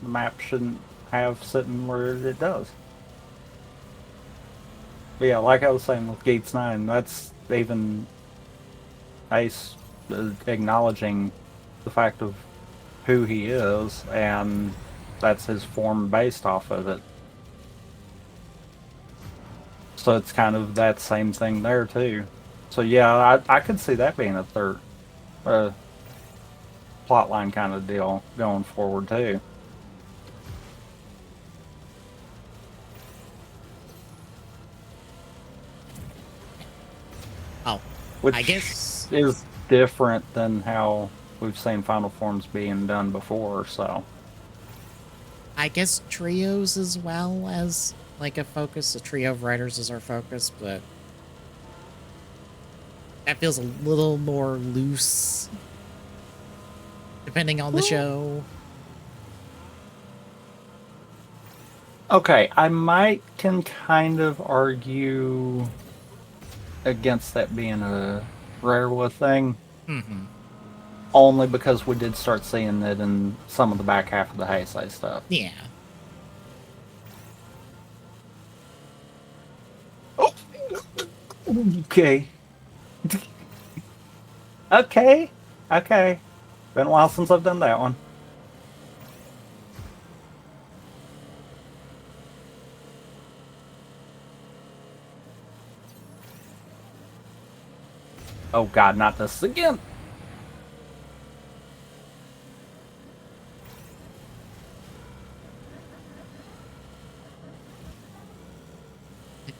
the map shouldn't have sitting where it does? But yeah, like I was saying with Gates 9, that's even Ace acknowledging the fact of who he is, and that's his form based off of it. So it's kind of that same thing there too. So yeah, I could see that being a third plotline kind of deal going forward too. Oh, Which I guess is different than how we've seen Final Forms being done before, so. I guess trios as well as like a focus. A trio of writers is our focus, but that feels a little more loose depending on the show. Okay, I can kind of argue against that being a rare thing. Only because we did start seeing it in some of the back half of the Heisei stuff. Yeah. Okay. Okay. Okay. Been a while since I've done that one. Oh God, not this again.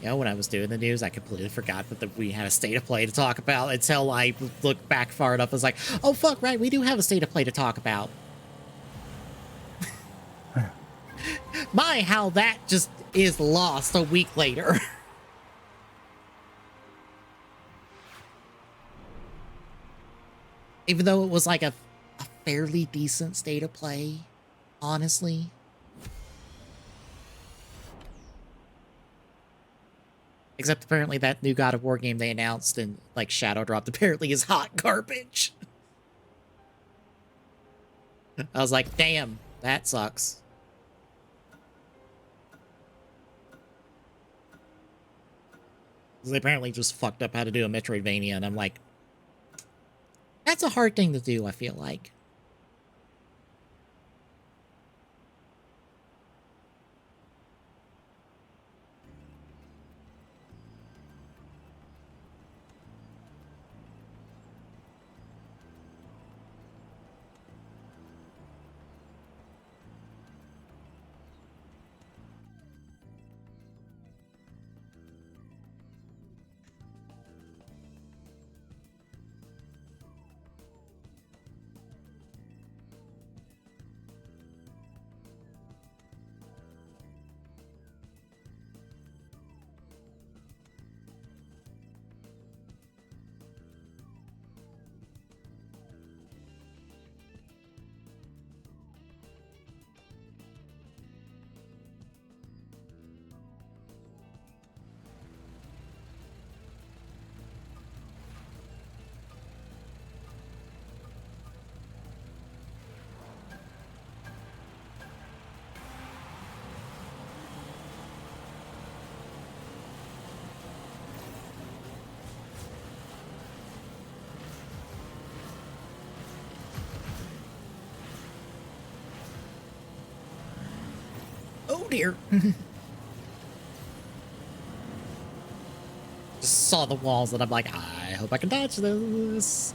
You know, when I was doing the news, I completely forgot that we had a state of play to talk about until I looked back far enough. I was like, oh, fuck, right, we do have a state of play to talk about. My, how that just is lost a week later. Even though it was like a fairly decent state of play, honestly. Except apparently that new God of War game they announced and like Shadow dropped apparently is hot garbage. I was like, damn, that sucks. They apparently just fucked up how to do a Metroidvania, and I'm like, that's a hard thing to do, I feel like. Oh dear. Just saw the walls and I'm like, I hope I can dodge this.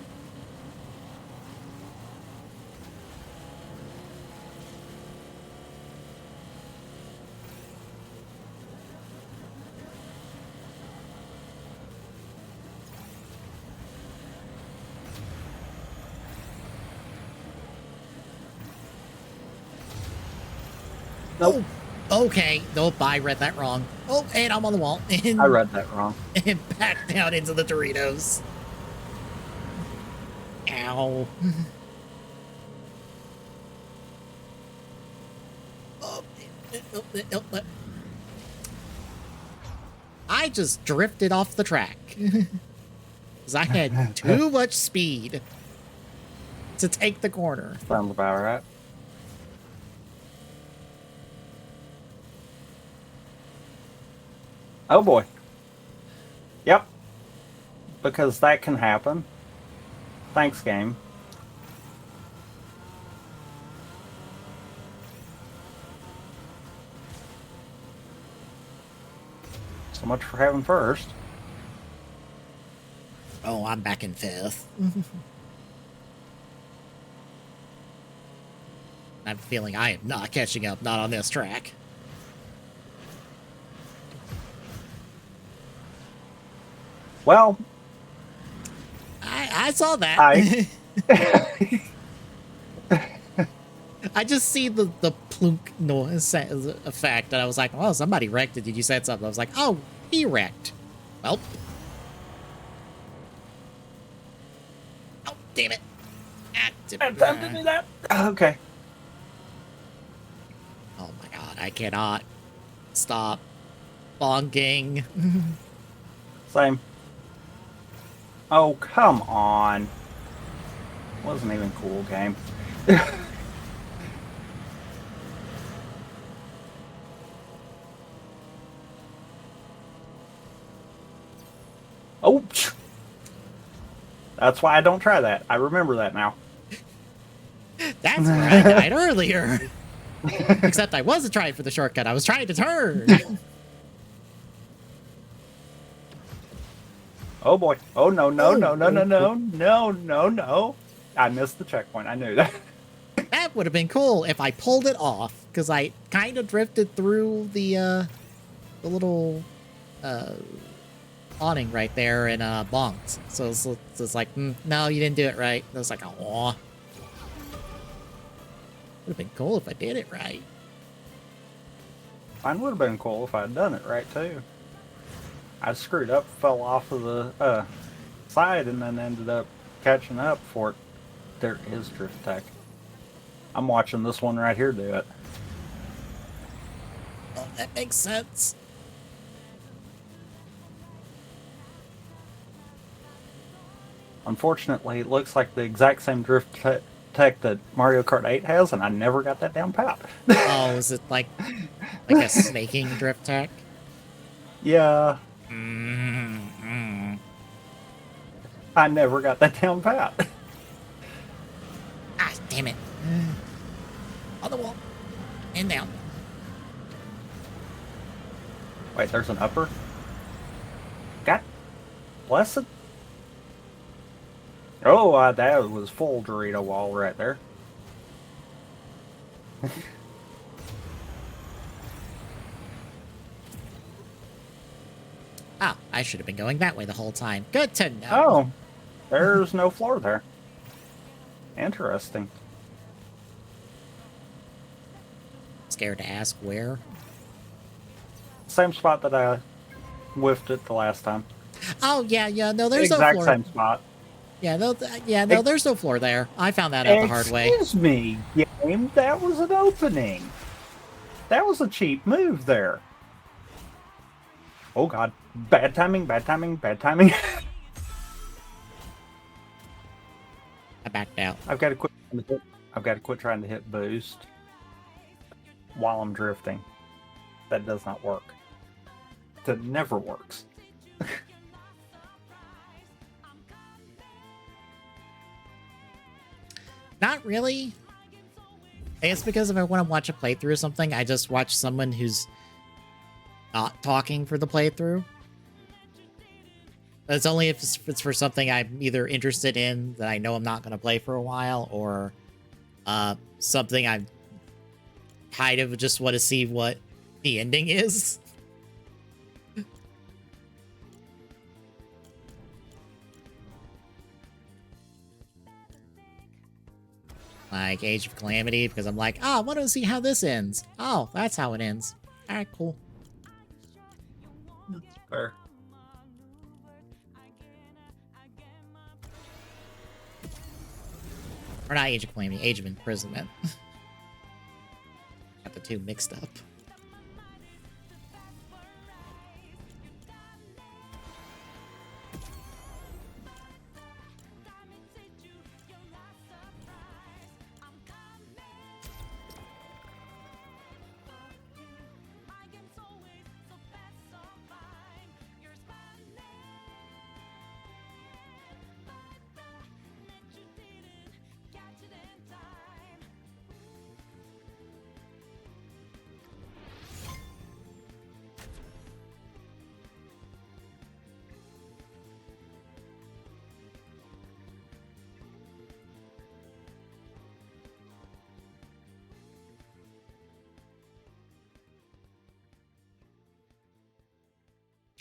Nope. Oh, okay. Nope, I read that wrong. Oh, and I'm on the wall. And, I read that wrong. And back down into the Doritos. Ow. I just drifted off the track. Because I had too much speed to take the corner. Sounds about right. Oh boy. Yep. Because that can happen. Thanks, game. So much for having first. Oh, I'm back in fifth. I'm feeling I am not catching up, not on this track. Well, I saw that. I just see the plunk noise effect, and I was like, "Oh, somebody wrecked it." Did you say something? I was like, "Oh, he wrecked." Well, oh damn it! time to do that. Okay. Oh my god, I cannot stop bonking. Same. Oh, come on. Wasn't even cool, game. Oh, that's why I don't try that. I remember that now. That's where I died earlier. Except I wasn't trying for the shortcut. I was trying to turn. Oh boy. Oh no, no, no, no, no, no, no, no, no. I missed the checkpoint. I knew that. That would have been cool if I pulled it off, because I kind of drifted through the little awning right there and bonked. So it's like, no, you didn't do it right. I was like, aw. Would have been cool if I did it right. Mine would have been cool if I had done it right too. I screwed up, fell off of the side, and then ended up catching up for it. There is drift tech. I'm watching this one right here do it. Oh, that makes sense. Unfortunately, it looks like the exact same drift tech that Mario Kart 8 has, and I never got that down pat. Oh, is it like a snaking drift tech? Yeah. Mm-hmm. I never got that down pat. Ah, damn it. On the wall. And down. Wait, there's an upper? God bless it. Oh, that was full Dorito wall right there. Oh, I should have been going that way the whole time. Good to know. Oh, there's no floor there. Interesting. Scared to ask where. Same spot that I whiffed it the last time. Oh, yeah, no, there's no exact floor. Same spot. Yeah, no, there's no floor there. I found that out the hard way. Excuse me, game. That was an opening. That was a cheap move there. Oh god. Bad timing, bad timing, bad timing. I backed out. I've got to quit trying to hit boost while I'm drifting. That does not work. That never works. Not really. It's because if I want to watch a playthrough or something, I just watch someone who's not talking for the playthrough. It's only if it's for something I'm either interested in that I know I'm not going to play for a while, or something I kind of just want to see what the ending is. Like Age of Calamity, because I'm like, I want to see how this ends. Oh, that's how it ends. Alright, cool. That's fair. Or not Age of Calamity, Age of Imprisonment. Got the two mixed up.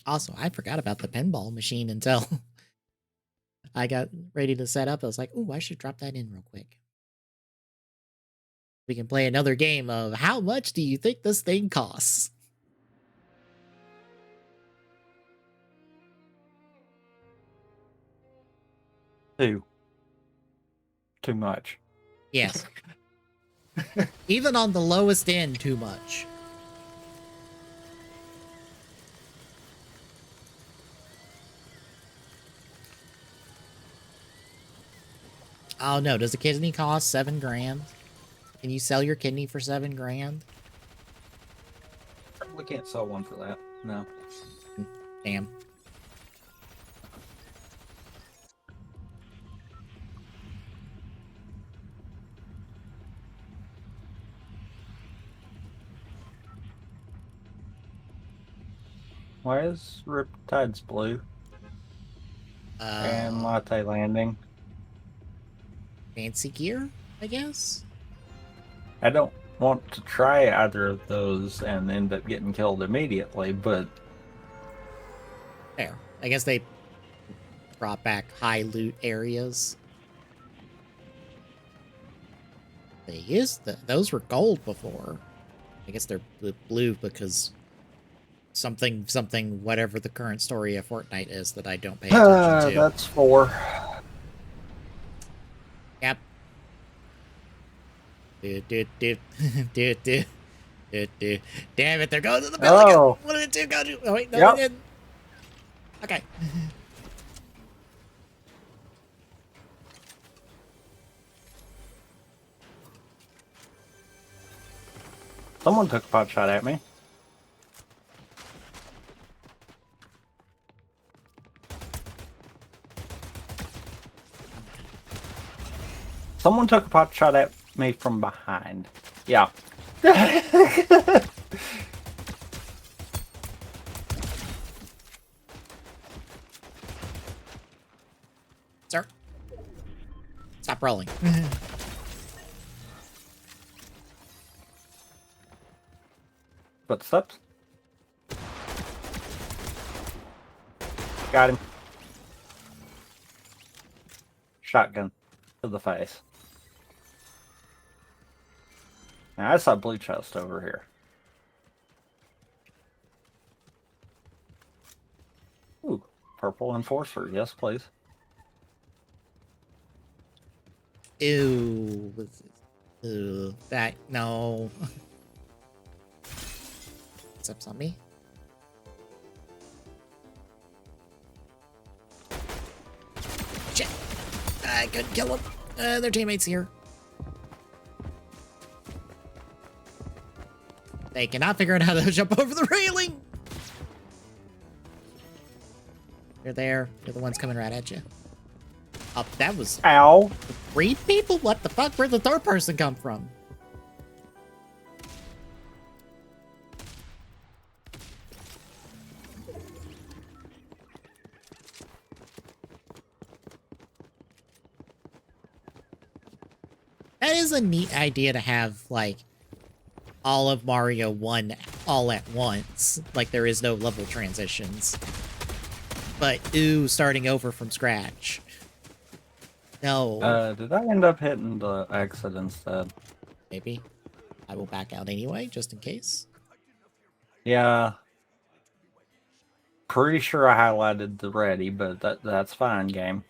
Also, I forgot about the pinball machine until I got ready to set up. I was like, ooh, I should drop that in real quick. We can play another game of how much do you think this thing costs? Too much. Yes. Even on the lowest end, too much. Oh no, does a kidney cost $7 grand? Can you sell your kidney for $7 grand? We can't sell one for that. No. Damn. Why is Riptide's blue? And Latte Landing. Fancy gear, I guess? I don't want to try either of those and end up getting killed immediately, but... Fair. I guess they brought back high loot areas. Those were gold before. I guess they're blue because something, whatever the current story of Fortnite is that I don't pay attention to. That's 4. Yep. Damn it, they're going to the building. Oh. What did it do? Go to? Oh, wait, no, Yep. they didn't. Okay. Someone took a pot shot at me. Someone took a pot shot at me from behind. Yeah. Sir. Stop rolling. Footsteps. Got him. Shotgun to the face. Now I saw blue chest over here. Ooh, purple enforcer. Yes, please. Ew. Ew. That, no. Steps on me. Shit. I couldn't kill them. Their teammates here. They cannot figure out how to jump over the railing. You're there. You're the ones coming right at you. Oh, that was... Ow. 3 people? What the fuck? Where'd the third person come from? That is a neat idea to have, like, all of Mario 1 all at once. Like, there is no level transitions. But, ooh, starting over from scratch. No. Did I end up hitting the exit instead? Maybe. I will back out anyway, just in case. Yeah. Pretty sure I highlighted the ready, but that's fine, game.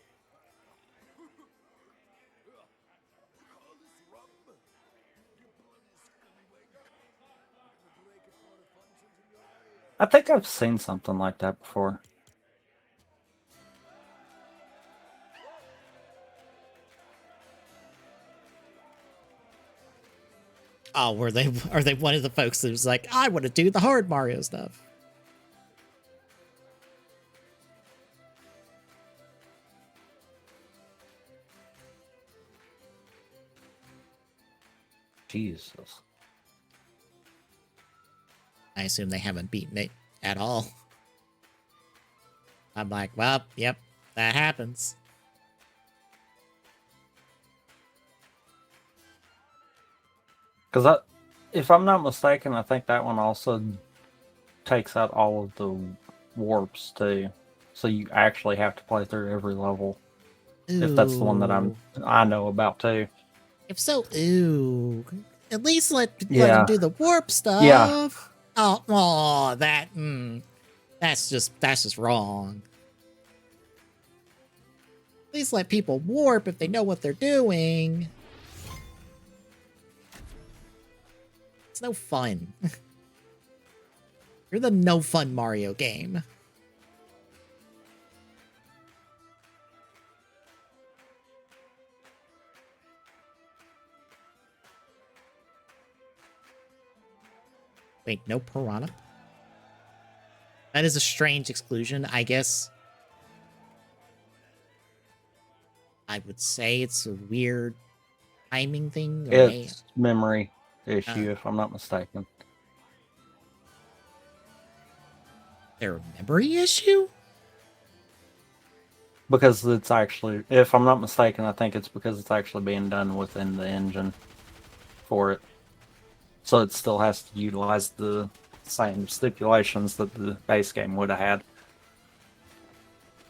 I think I've seen something like that before. Oh, are they one of the folks that was like, I want to do the hard Mario stuff? Jesus. I assume they haven't beaten it at all. I'm like, well, yep, that happens. Because if I'm not mistaken, I think that one also takes out all of the warps too. So you actually have to play through every level. Ooh. If that's the one that I know about too. If so, ooh. At least let Yeah. them do the warp stuff. Yeah. Oh, that's just wrong. At least let people warp if they know what they're doing. It's no fun. You're the no fun Mario game. Wait, no piranha? That is a strange exclusion, I guess. I would say it's a weird timing thing. Or It's memory issue, if I'm not mistaken. Their memory issue? Because it's actually, if I'm not mistaken, I think it's because it's actually being done within the engine for it. So it still has to utilize the same stipulations that the base game would have had.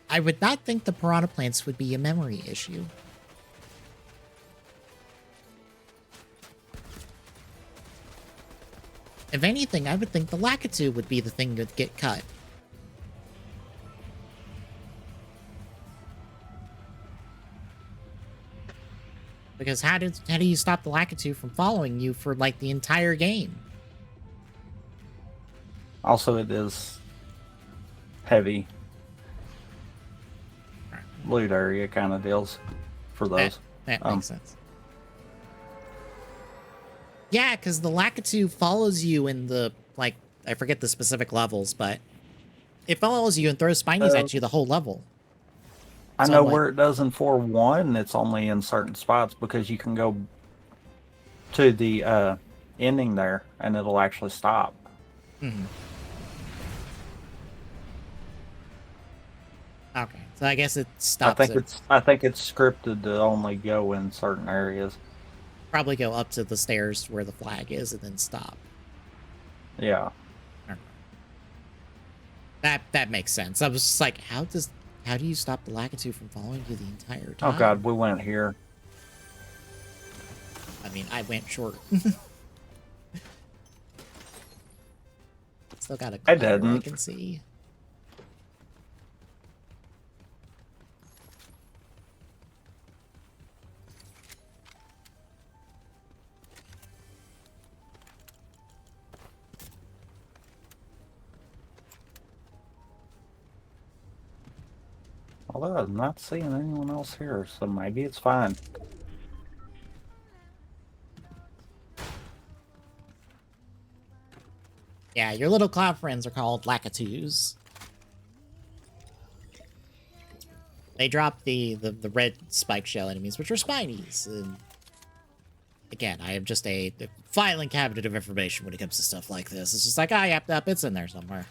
I would not think the piranha plants would be a memory issue. If anything, I would think the Lakitu would be the thing that would get cut. Because how do you stop the Lakitu from following you for like the entire game? Also, it is heavy loot area kind of deals for those. That makes sense. Yeah, because the Lakitu follows you in the, like, I forget the specific levels, but it follows you and throws spinies at you the whole level. I know where it does in 4.1, it's only in certain spots because you can go to the ending there and it'll actually stop. Mm-hmm. Okay, so I guess it stops. I think it's scripted to only go in certain areas. Probably go up to the stairs where the flag is and then stop. Yeah. That makes sense. I was just like, how do you stop the Lakitu from following you the entire time? Oh god, we went here. I mean, I went short. Still got a cloud I can see. Although I'm not seeing anyone else here, so maybe it's fine. Yeah, your little cloud friends are called Lakitus. They drop the red spike shell enemies, which are spinies. And again, I am just a filing cabinet of information when it comes to stuff like this. It's just like, yep, it's in there somewhere.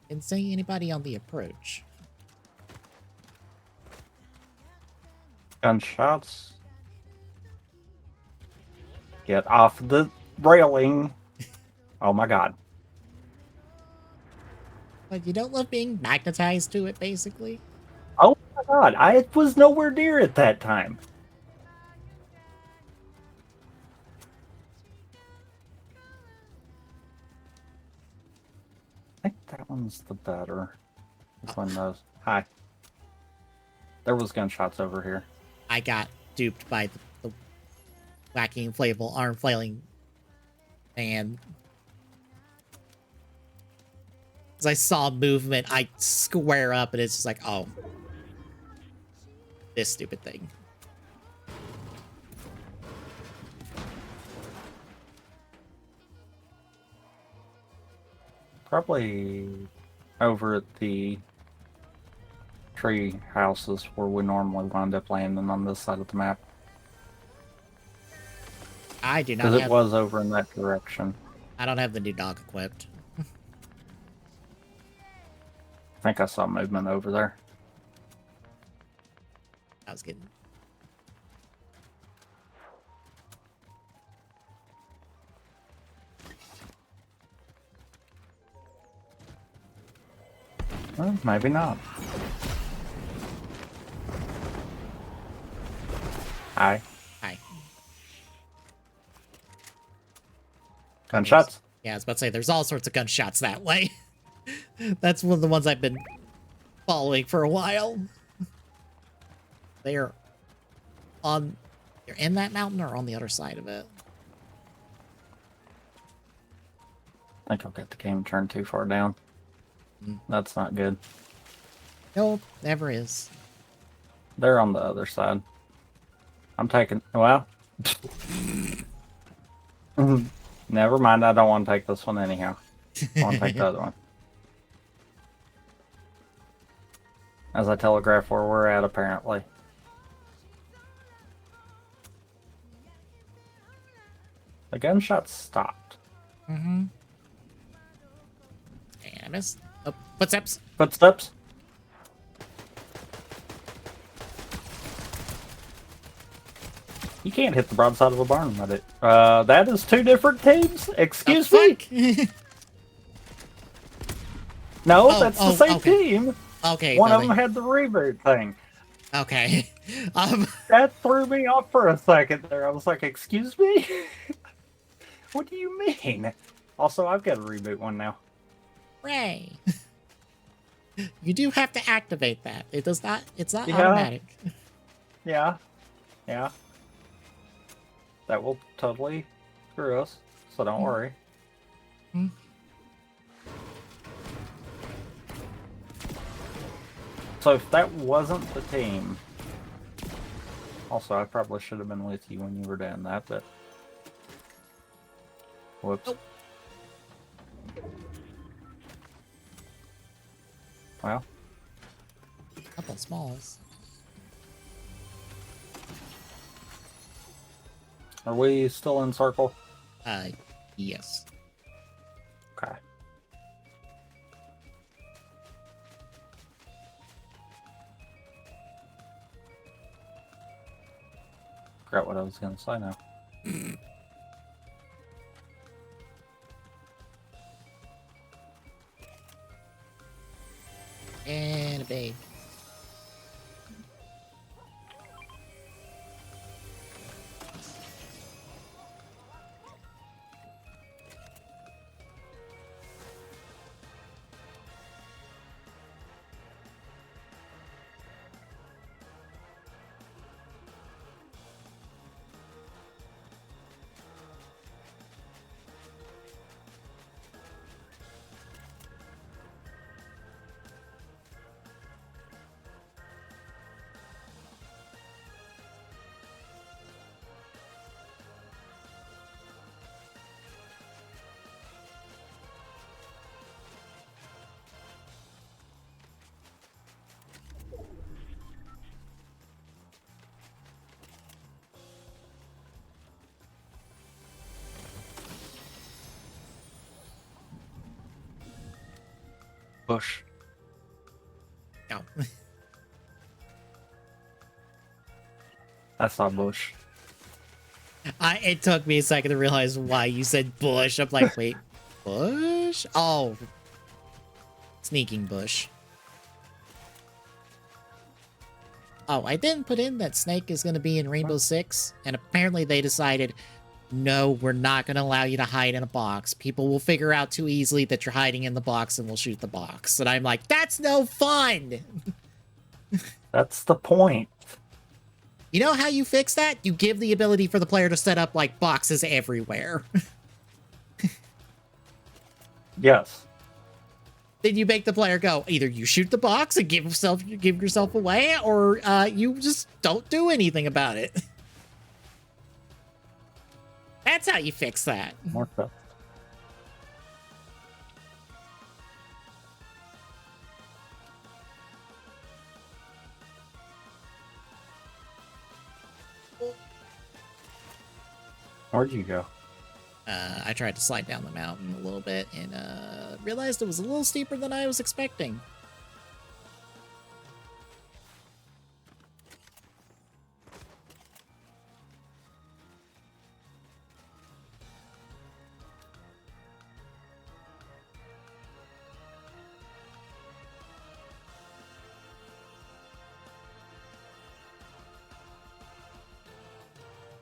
Didn't see anybody on the approach. Gunshots. Get off the railing. Oh my god. Like, you don't love being magnetized to it, basically? Oh my god, I was nowhere near it that time. I think that one's the better. This one knows. Hi. There was gunshots over here. I got duped by the wacky inflatable arm flailing and as I saw movement, I square up and it's just like, oh, this stupid thing. Probably over at the tree houses where we normally wind up landing on this side of the map. I do not have... Because it was over in that direction. I don't have the new dog equipped. I think I saw movement over there. I was getting... Well, maybe not. Hi. Hi. Gunshots? Yeah, I was about to say, there's all sorts of gunshots that way. That's one of the ones I've been following for a while. They're in that mountain or on the other side of it? I think I'll get the game turned too far down. That's not good. Nope, never is. They're on the other side. I'm taking. Well, never mind. I don't want to take this one anyhow. I want to take the other one. As I telegraph where we're at, apparently. The gunshot stopped. Mm-hmm. And I missed. Oh, footsteps. Footsteps. You can't hit the broadside of a barn with it. That is two different teams. Excuse me. No, that's the same team. Okay. One of them had the reboot thing. Okay. That threw me off for a second there. I was like, excuse me? What do you mean? Also, I've got a reboot one now. Ray. You do have to activate that. It's not automatic. Yeah. Yeah. That will totally screw us, so don't worry. So if that wasn't the team... Also, I probably should have been with you when you were doing that, but... Whoops. Oh. Well. Couple smalls. Are we still in circle? Yes. Okay. Forgot what I was going to say now. And a babe. Bush. No. That's not Bush. It took me a second to realize why you said Bush. I'm like, wait, Bush? Oh. Sneaking Bush. Oh, I didn't put in that Snake is going to be in Rainbow Six, and apparently they decided, no, we're not going to allow you to hide in a box. People will figure out too easily that you're hiding in the box and will shoot the box. And I'm like, that's no fun! That's the point. You know how you fix that? You give the ability for the player to set up, like, boxes everywhere. Yes. Then you make the player go, either you shoot the box and give yourself away, or you just don't do anything about it. That's how you fix that. More stuff. Where'd you go? I tried to slide down the mountain a little bit and realized it was a little steeper than I was expecting.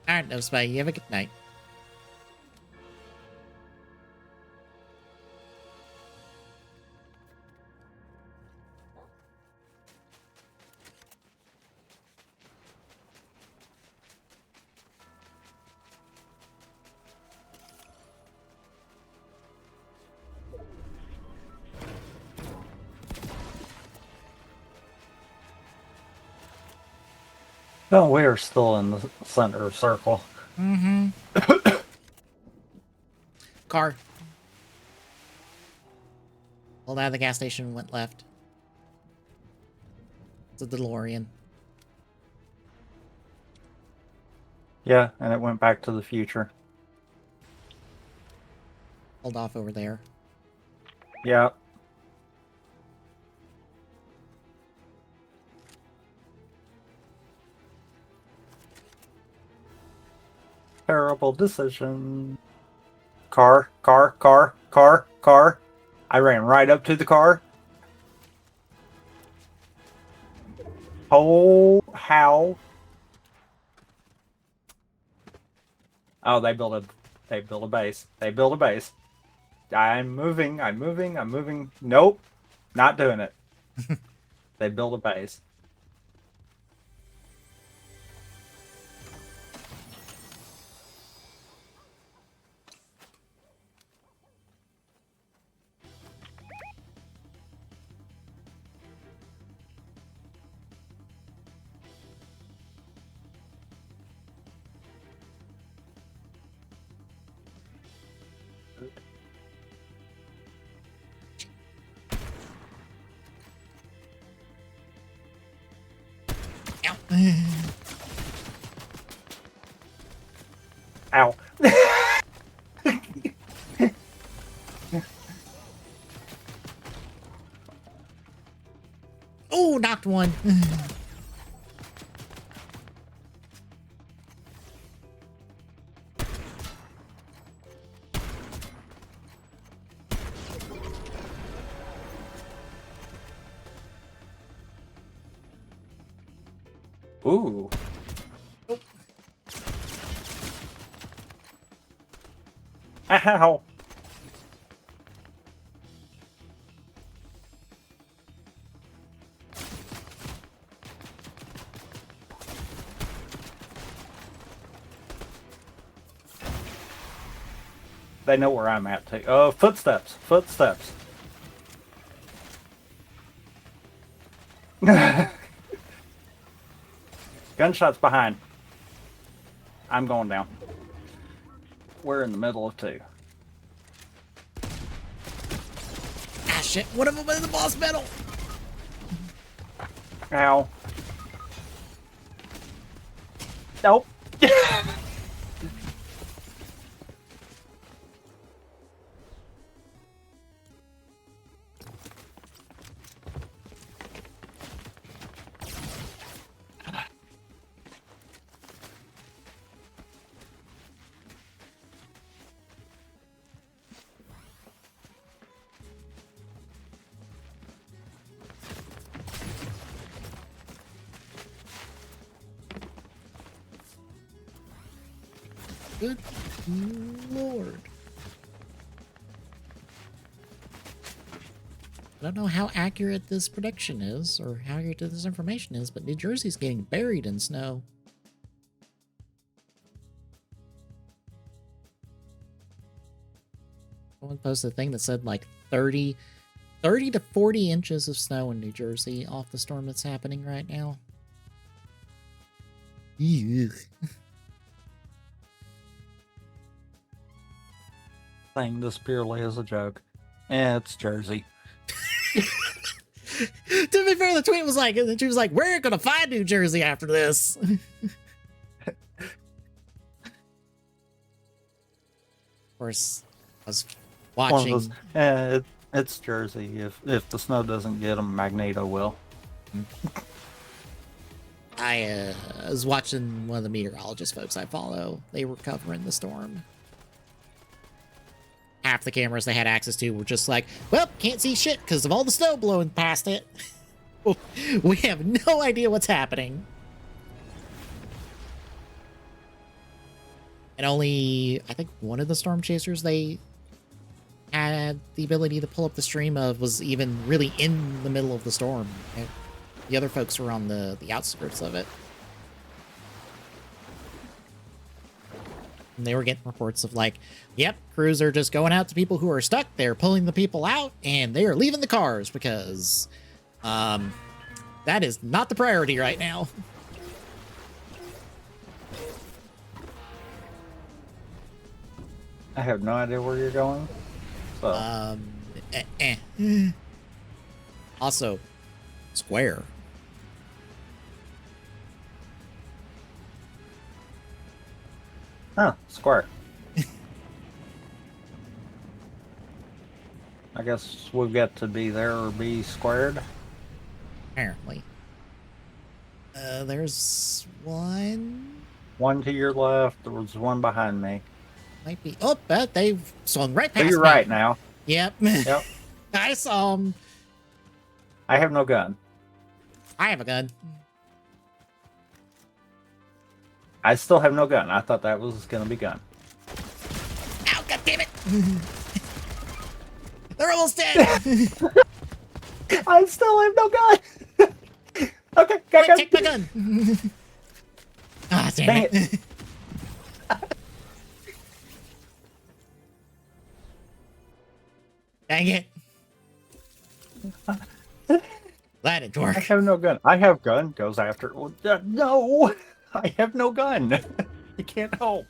Alright, no spy. You have a good night. No, we are still in the center circle. Mm-hmm. Car. Pulled out of the gas station and went left. It's a DeLorean. Yeah, and it went back to the future. Pulled off over there. Yeah. Terrible decision. Car. I ran right up to the car. Oh, how? Oh, they built a base. They built a base. I'm moving. Nope. Not doing it. They built a base. Ow. Ow. Oh, knocked one. Ooh. Oh. Ow. They know where I'm at too. Oh, footsteps. Footsteps. Gunshots behind. I'm going down. We're in the middle of two. Ah, shit. One of them in the boss medal. Ow. Nope. Good Lord. I don't know how accurate this prediction is, or how accurate this information is, but New Jersey's getting buried in snow. Someone posted a thing that said like 30 to 40 inches of snow in New Jersey off the storm that's happening right now. Ew. Saying this purely as a joke. Yeah, it's Jersey. To be fair, the tweet was like, and she was like, "We're gonna find New Jersey after this." Of course, I was watching. It's Jersey. If the snow doesn't get them, Magneto will. I was watching one of the meteorologist folks I follow. They were covering the storm. Half the cameras they had access to were just like, well, can't see shit because of all the snow blowing past it. We have no idea what's happening. And only, I think one of the storm chasers they had the ability to pull up the stream of was even really in the middle of the storm. The other folks were on the outskirts of it. And they were getting reports of like, yep, crews are just going out to people who are stuck. They're pulling the people out and they are leaving the cars because that is not the priority right now. I have no idea where you're going. So Also, square. square. I guess we've got to be there or be squared. Apparently. There's one. One to your left. There was one behind me. Might be. Oh, but they swung right To past your me. right now. Yep. Yep. I saw him. I have no gun. I have a gun. I still have no gun. I thought that was going to be gun. Ow, God damn it. They're almost dead. I still have no gun. Okay, got gun. Take my gun. Ah, damn it. Dang it. That didn't work. I have no gun. I have gun. Goes after. No, I have no gun. You can't help.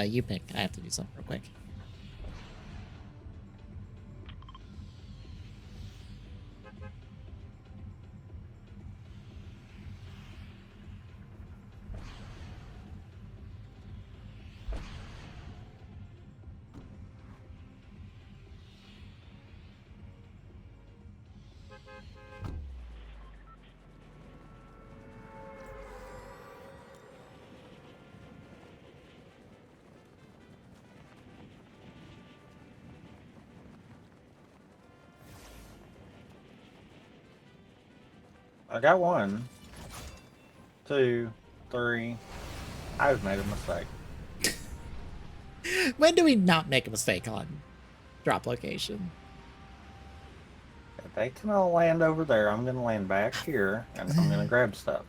You pick. I have to do something real quick. I got 1, 2, 3. I've made a mistake. When do we not make a mistake on drop location? If they can all land over there, I'm going to land back here, and I'm going to grab stuff.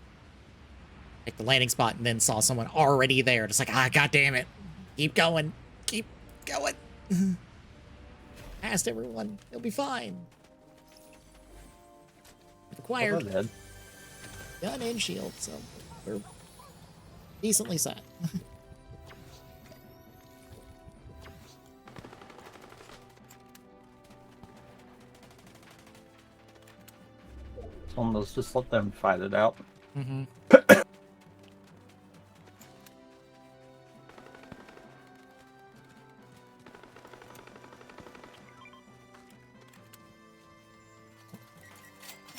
Pick the landing spot and then saw someone already there. Just like, ah, god damn it. Keep going. Keep going. Past everyone. They'll be fine. Acquired Well, gun and shield, so we're decently set. Almost just let them fight it out. Mm-hmm.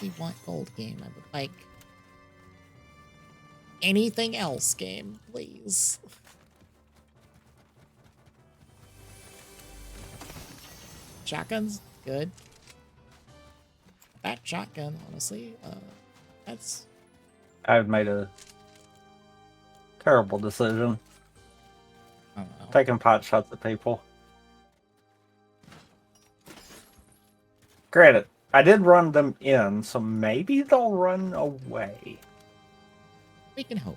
We want gold game. I would like anything else game, please. Shotguns, good. That shotgun, honestly, that's. I've made a terrible decision. I don't know. Taking pot shots at people. Granted, I did run them in, so maybe they'll run away. We can hope.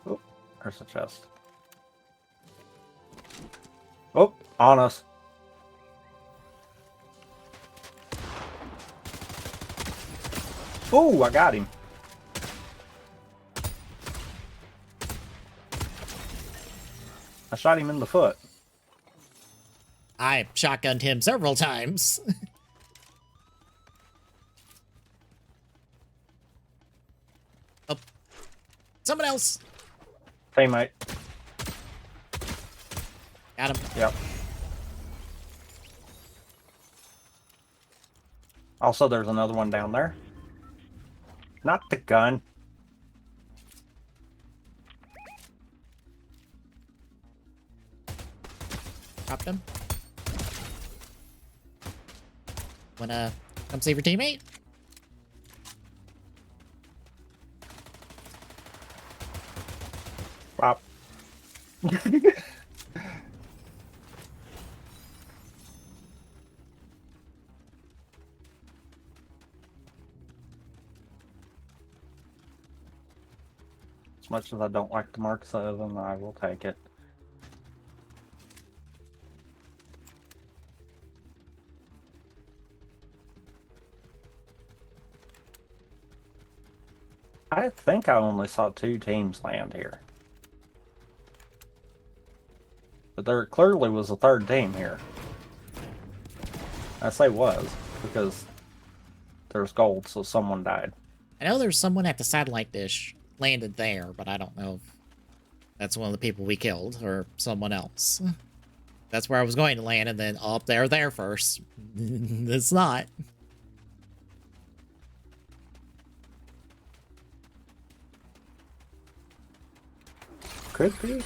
Oh, there's a chest. Oh, on us. Oh, I got him. I shot him in the foot. I shotgunned him several times. Oh. Someone else. Teammate. Got him. Yep. Also, there's another one down there. Not the gun. Dropped him. Wanna come save your teammate? Pop. As much as I don't like the Mark 7, I will take it. I think I only saw 2 teams land here. But there clearly was a 3rd team here. I say was, because there's gold, so someone died. I know there's someone at the satellite dish landed there, but I don't know if that's one of the people we killed or someone else. That's where I was going to land, and then up there first. It's not. Could be.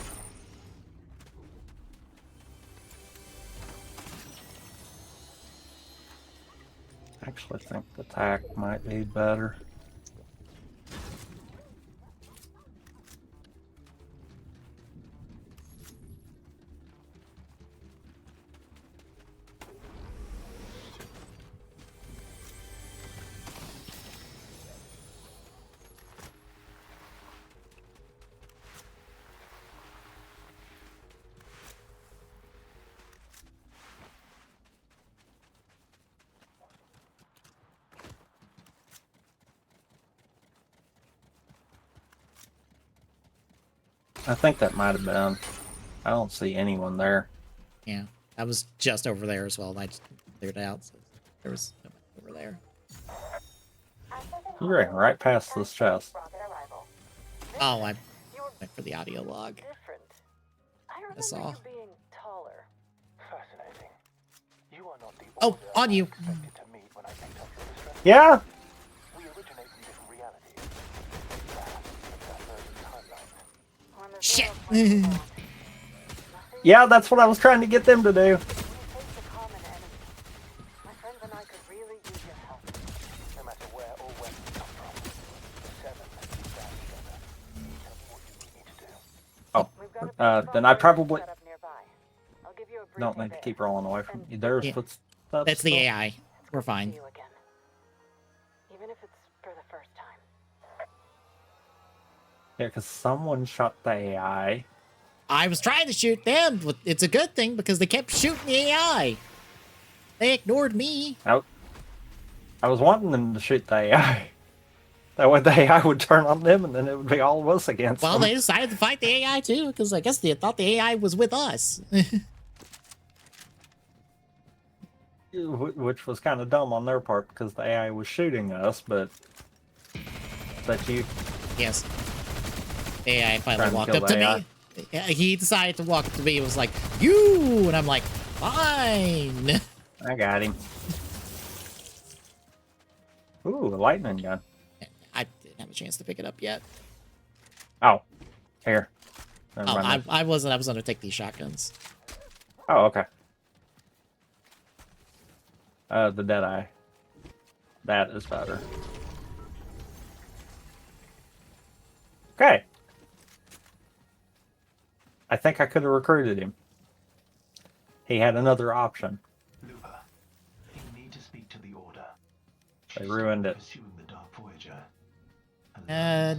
Actually, I think the tack might be better. I think that might have been. I don't see anyone there. Yeah, I was just over there as well, and I just cleared it out. So there was no one over there. You're right past this chest. Oh, I went for the audio log. I saw. Oh, on you. Yeah. Shit. Yeah, that's what I was trying to get them to do. Oh, then I probably don't need to keep rolling away from you. There's Yeah. footsteps. That's the AI. We're fine. Even if it's for the first time. Yeah, because someone shot the AI. I was trying to shoot them, but it's a good thing because they kept shooting the AI. They ignored me. I was wanting them to shoot the AI. That way the AI would turn on them and then it would be all of us against Well, them. they decided to fight the AI too, because I guess they thought the AI was with us. Which was kind of dumb on their part because the AI was shooting us, but that you... Yes. The AI finally Trying to walked kill up the to AI? me. Yeah, he decided to walk up to me and was like, you! And I'm like, fine. I got him. Ooh, a lightning gun. I didn't have a chance to pick it up yet. Oh, here. Oh, Never mind. I wasn't. I was going to take these shotguns. Oh, okay. The Deadeye. That is better. Okay. I think I could have recruited him. He had another option. Looper, you need to speak to the Order. They She's ruined still it. Pursuing the Dark Voyager.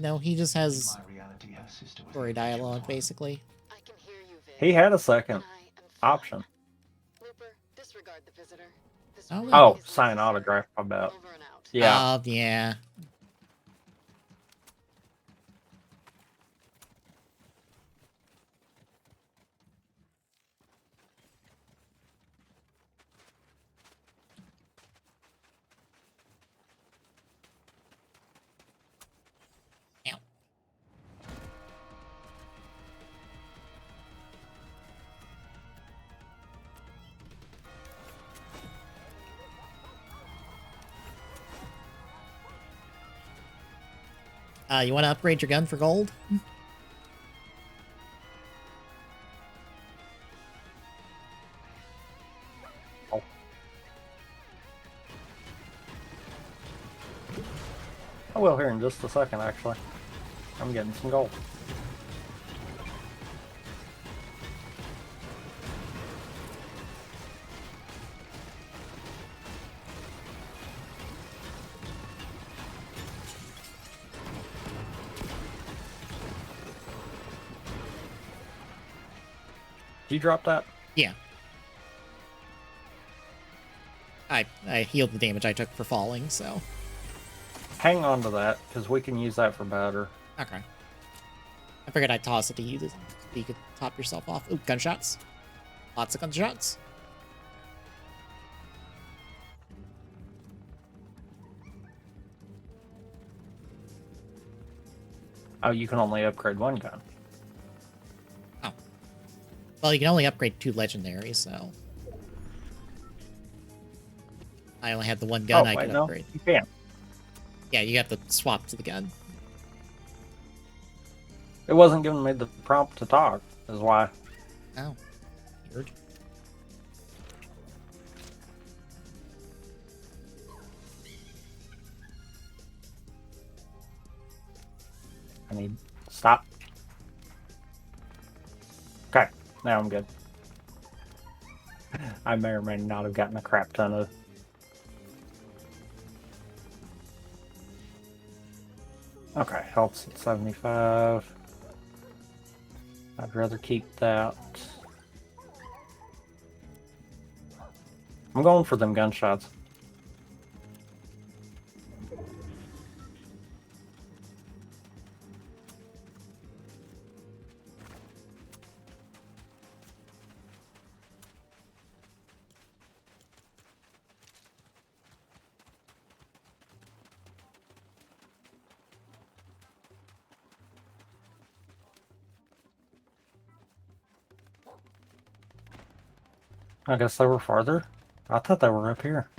No, he just has In my reality, her sister was story the official dialogue, one. basically. I can hear you, Viv. He had a second And I am fine. option. Looper, disregard the visitor. This Oh, really Oh, is sign necessary. autograph, I bet. Over and out. Yeah. Yeah. Ow. You want to upgrade your gun for gold? Oh. I will here in just a second, actually. I'm getting some gold. Did you drop that? Yeah. I healed the damage I took for falling, so. Hang on to that, because we can use that for better. Okay. I figured I'd toss it to you so you could top yourself off. Ooh, gunshots. Lots of gunshots. Oh, you can only upgrade one gun. Oh. Well, you can only upgrade 2 legendaries, so. I only had the one gun I wait, could no, upgrade. you can't. Yeah, you have to swap to the gun. It wasn't giving me the prompt to talk, is why. Oh. Weird. I need stop. Okay, now I'm good. I may or may not have gotten a crap ton of. Okay, health's at 75. I'd rather keep that. I'm going for them gunshots. I guess they were farther. I thought they were up here.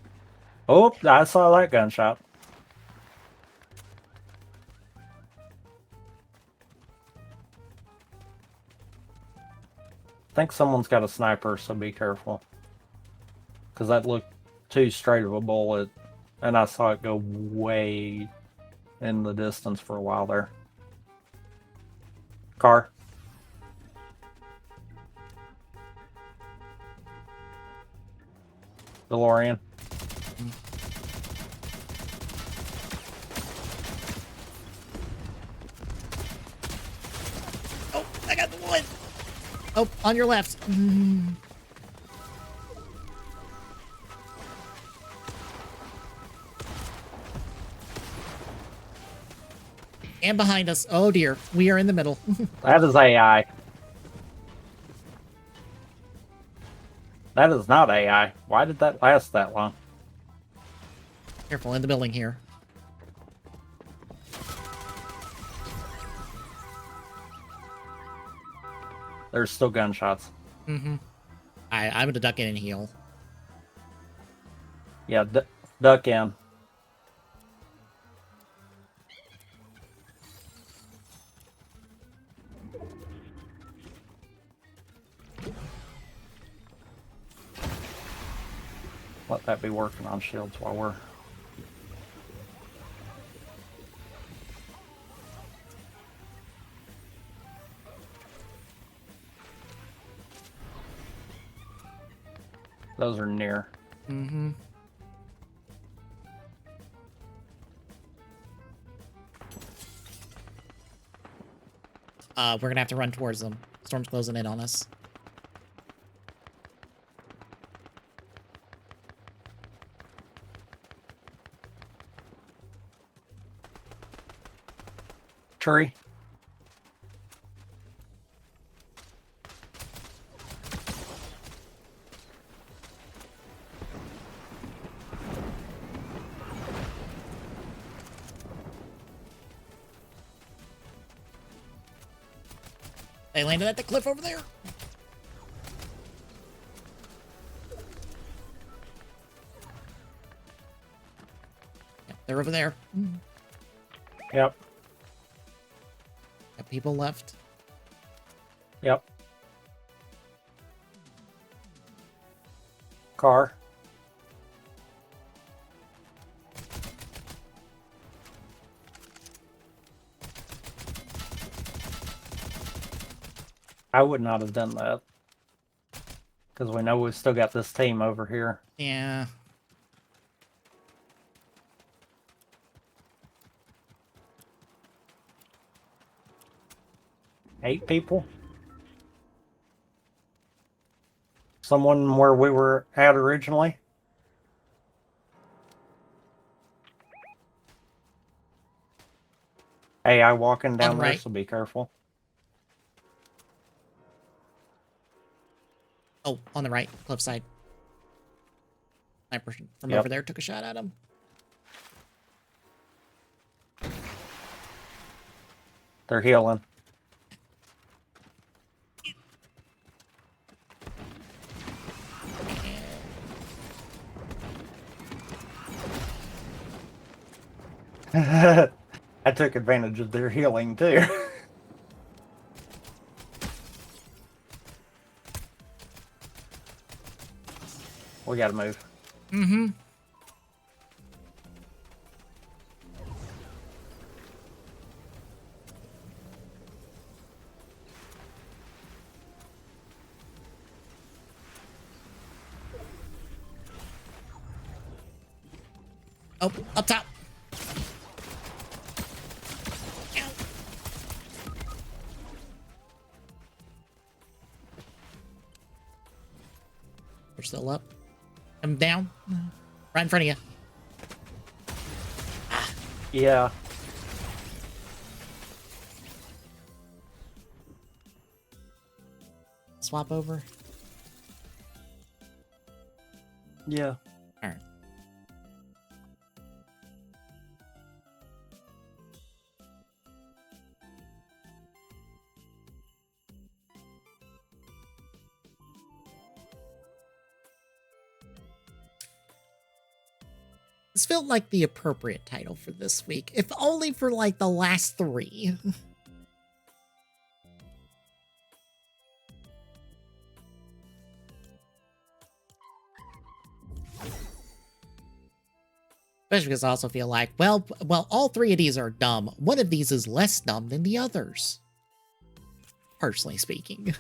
Oh, I saw that gunshot. I think someone's got a sniper, so be careful. Because that looked too straight of a bullet, and I saw it go way in the distance for a while there. Car. DeLorean. Oh, I got the one! Oh, on your left. And behind us. Oh dear, we are in the middle. That is AI. That is not AI. Why did that last that long? Careful, in the building here. There's still gunshots. Mm-hmm. I'm gonna duck in and heal. Yeah, duck in. Let that be working on shields while we're... Those are near. Mm-hmm. We're gonna have to run towards them. Storm's closing in on us. Tree. They landed at the cliff over there. Yep, they're over there. Yep. Got people left. Yep. Car. I would not have done that. Because we know we've still got this team over here. Yeah. Eight people. Someone where we were at originally. Hey, I walking down there, right. so be careful. Oh, on the right, cliffside. Sniper from Yep. over there took a shot at him. They're healing. I took advantage of their healing too. We gotta move. Mm-hmm. Oh, up top. Ow. We're still up. I'm down. Right in front of you. Yeah. Swap over. Yeah. All right. This felt like the appropriate title for this week, if only for like the last three. Especially because I also feel like, well, all three of these are dumb. One of these is less dumb than the others. Personally speaking.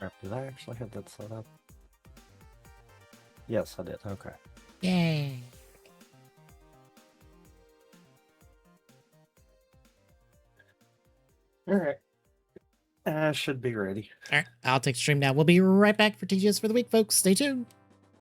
crap, did I actually have that set up? Yes, I did. Okay. Yay. All right. I should be ready. All right, I'll take stream now. We'll be right back for TGS for the week, folks. Stay tuned.